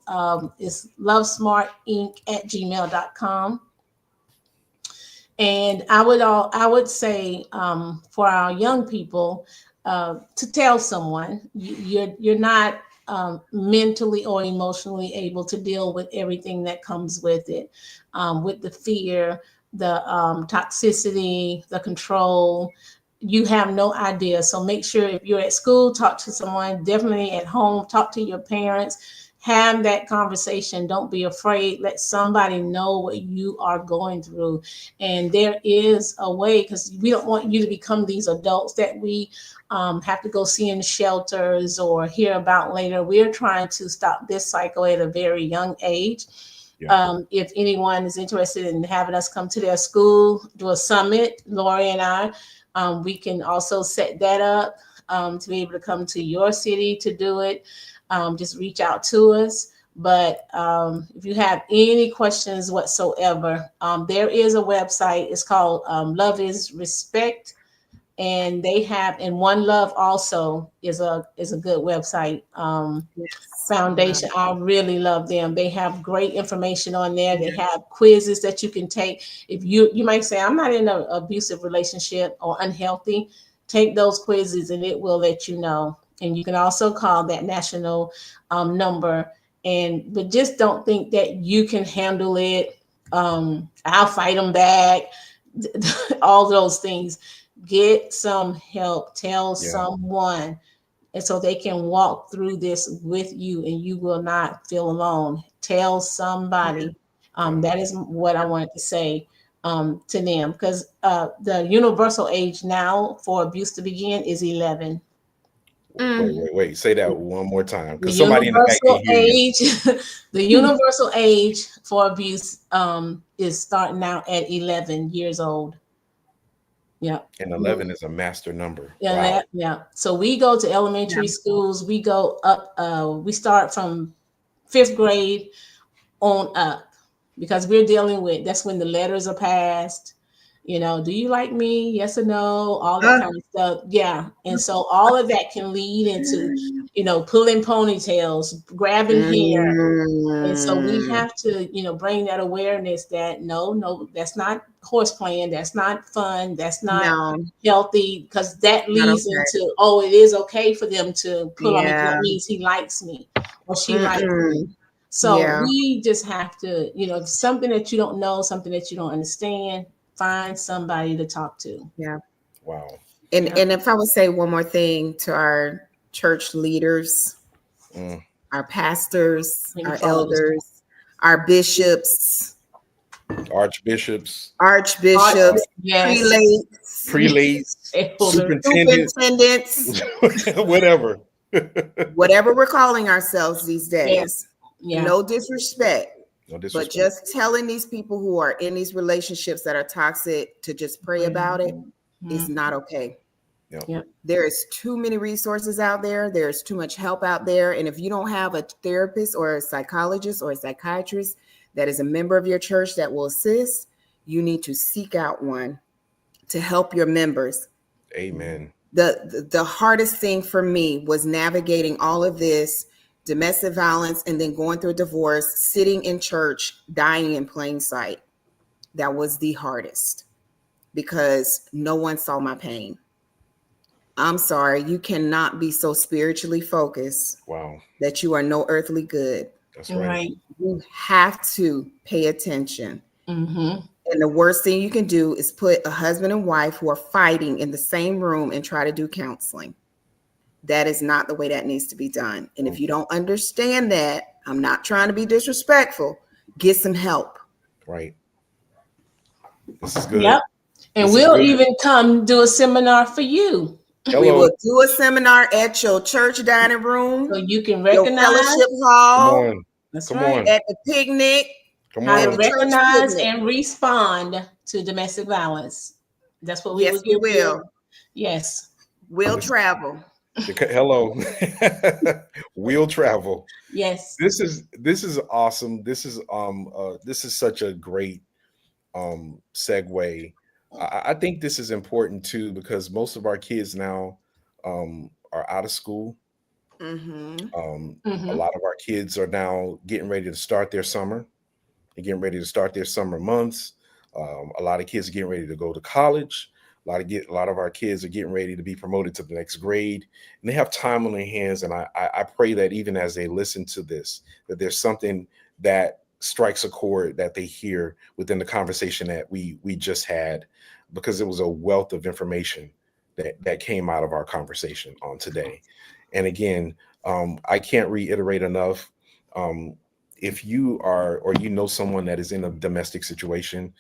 it's LoveSmartInc@gmail.com. And I would say for our young people to tell someone you're not mentally or emotionally able to deal with everything that comes with it, with the fear, the toxicity, the control. You have no idea. So make sure if you're at school, talk to someone. Definitely at home, talk to your parents. have that conversation. Don't be afraid. Let somebody know what you are going through. And there is a way, because we don't want you to become these adults that we have to go see in shelters or hear about later. We're trying to stop this cycle at a very young age. Yeah. If anyone is interested in having us come to their school, do a summit, Lorrie and I, we can also set that up to be able to come to your city to do it. Just reach out to us. But if you have any questions whatsoever, there is a website. It's called Love is Respect. And they have, and One Love also is a good website. Foundation. I really love them. They have great information on there. They have quizzes that you can take. If you might say, I'm not in an abusive relationship or unhealthy, take those quizzes and it will let you know. And you can also call that national number. But just don't think that you can handle it. I'll fight them back. All those things. Get some help. Tell someone. And so they can walk through this with you and you will not feel alone. Tell somebody. That is what I wanted to say to them, because the universal age now for abuse to begin is 11. Wait. Say that one more time, The because somebody in the back can universal hear you. age, the universal age for abuse is starting out at 11 years old. Yeah. And 11 is a master number. Yeah, Wow. So we go to elementary schools. We go up. We start from 5th grade on up, because we're dealing with, that's when the letters are passed. Do you like me? Yes or no? All that kind of stuff. Yeah. And so all of that can lead into, pulling ponytails, grabbing hair. And so we have to, bring that awareness that no, that's not horse playing. That's not fun. That's not healthy, because that leads into, it is okay for them to pull on me. That means he likes me or she likes me. So we just have to, something that you don't know, something that you don't understand, find somebody to talk to. Yeah. Wow. And if I would say one more thing to our church leaders, our pastors, our elders, our bishops, archbishops, prelates, superintendents, whatever we're calling ourselves these days. No disrespect. But just telling these people who are in these relationships that are toxic to just pray about it is not okay. There is too many resources out there. There's too much help out there. And if you don't have a therapist or a psychologist or a psychiatrist that is a member of your church that will assist, you need to seek out one to help your members. Amen. The hardest thing for me was navigating all of this domestic violence and then going through a divorce, sitting in church, dying in plain sight. That was the hardest because no one saw my pain. I'm sorry, you cannot be so spiritually focused that you are no earthly good. That's right. You have to pay attention. And the worst thing you can do is put a husband and wife who are fighting in the same room and try to do counseling. That is not the way that needs to be done. And if you don't understand that, I'm not trying to be disrespectful, get some help. Right. This is good. Yep. And we'll even come do a seminar for you. Hello. We will do a seminar at your church dining room. So you can recognize your fellowship hall. Come on. That's Come right. on. At the picnic. Come How on. to recognize and respond to domestic violence. That's what we will give you. Yes. We'll travel. Hello. We'll travel. Yes. This is awesome. This is such a great segue. I think this is important too, because most of our kids now are out of school. A lot of our kids are now getting ready to start their summer. They're getting ready to start their summer months. A lot of kids are getting ready to go to college. A lot of our kids are getting ready to be promoted to the next grade, and they have time on their hands. And I pray that even as they listen to this, that there's something that strikes a chord that they hear within the conversation that we just had, because it was a wealth of information that came out of our conversation on today. And again, I can't reiterate enough. If you are, or you know someone that is in a domestic situation,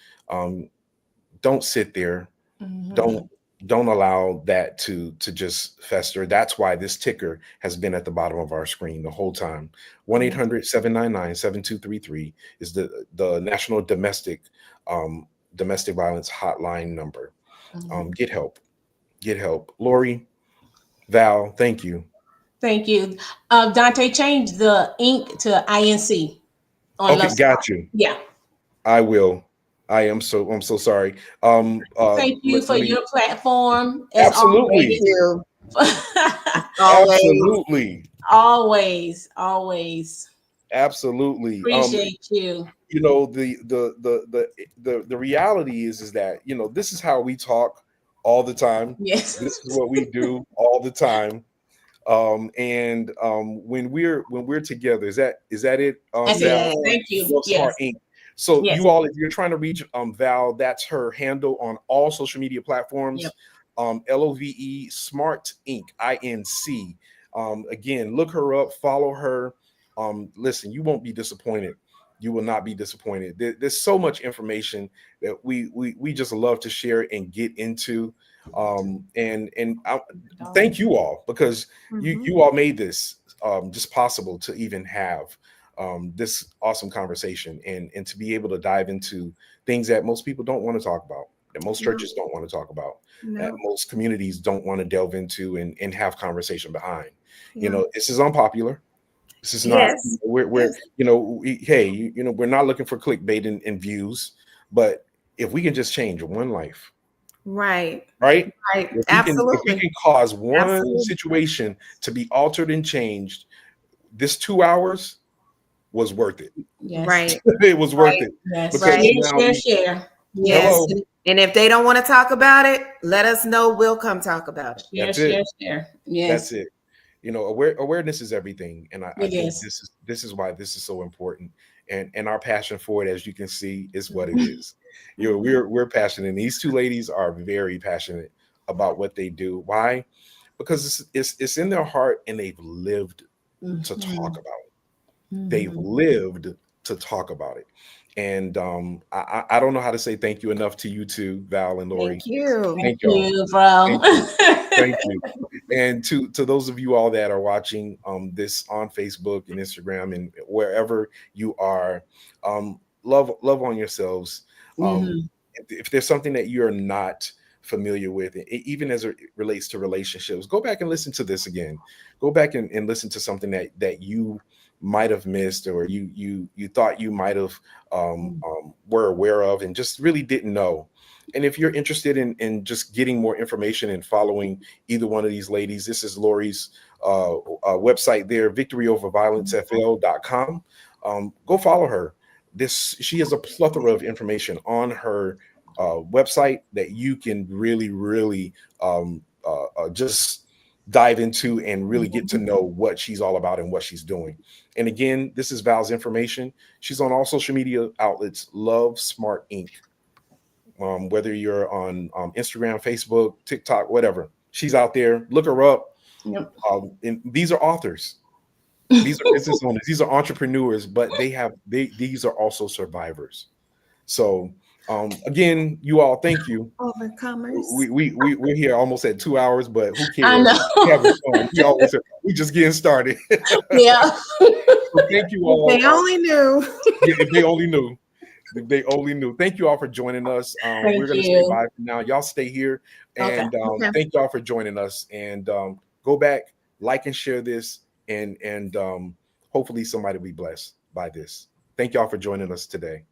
don't sit there. Don't don't allow that to just fester. That's why this ticker has been at the bottom of our screen the whole time. 1-800-799-7233 is the national domestic violence hotline number. Get help. Get help. Lorrie, Val, thank you. Thank you. Dante, change the ink to INC on Okay, Love Smart. got you. Yeah. I will. I'm so sorry. Thank you Let for me your platform as Thank absolutely, always. you. Always. absolutely, Always, always. absolutely. Appreciate you. You know, the reality is that, you know, this is how we talk all the time. Yes. This is what we do all the time. And when we're together, is that it, That's it. Val? Yes. Thank you. Love Yes. Smart Inc. So Yes. you all, if you're trying to reach Val, that's her handle on all social media platforms. Yep. LOVE Smart Inc. INC. Again, look her up, follow her. Listen, you won't be disappointed. You will not be disappointed. There's so much information that we just love to share and get into. And thank you all, because you all made this just possible to even have this awesome conversation, and to be able to dive into things that most people don't want to talk about, that most churches don't want to talk about, that No. most communities don't want to delve into and have conversation behind. You No. know, this is unpopular. This is not, Yes. we're Yes. hey, we're not looking for clickbait and views, but if we can just change one life, Right. right? Right. If we Absolutely. can cause one Absolutely. situation to be altered and changed, this 2 hours was worth it. Yes. Right. It was worth Right. it, Yes. because Right. now Share. Yes. hello, And if they don't want to talk about it, let us know. We'll come talk about it. Share, that's it. share, share. That's Yes. it. Awareness is everything, and I It think is. this is why this is so important, and our passion for it, as you can see, is what it is. We're passionate, and these two ladies are very passionate about what they do. Why? Because it's in their heart, and they've lived to talk about it. They've lived to talk about it. And I don't know how to say thank you enough to you two, Val and Lorrie. Thank you. Thank Thank y'all. you, bro. Thank you. Thank you. And to those of you all that are watching this on Facebook and Instagram and wherever you are, love on yourselves. If there's something that you're not familiar with, even as it relates to relationships, go back and listen to this again. Go back and listen to something that you might have missed, or you thought you might have were aware of and just really didn't know. And if you're interested in just getting more information and following either one of these ladies, this is Lorrie's website there, victoryoverviolencefl.com. Go follow her. She has a plethora of information on her website that you can really just dive into and really get to know what she's all about and what she's doing. And again, this is Val's information. She's on all social media outlets, Love Smart Inc. Whether you're on Instagram, Facebook, TikTok, whatever, she's out there. Look her up. Yep. And these are authors. These are business owners. These are entrepreneurs, but these are also survivors. So again, you all, thank you. Overcomers. We're here almost at 2 hours, but who cares? I know. We having fun. We just getting started. Yeah. So thank you all. They only knew. If they only knew. If they only knew. Thank you all for joining us. We're going to stay by for now. Y'all stay here. And Okay. thank y'all for joining us. And go back, like and share this, and hopefully somebody will be blessed by this. Thank y'all for joining us today.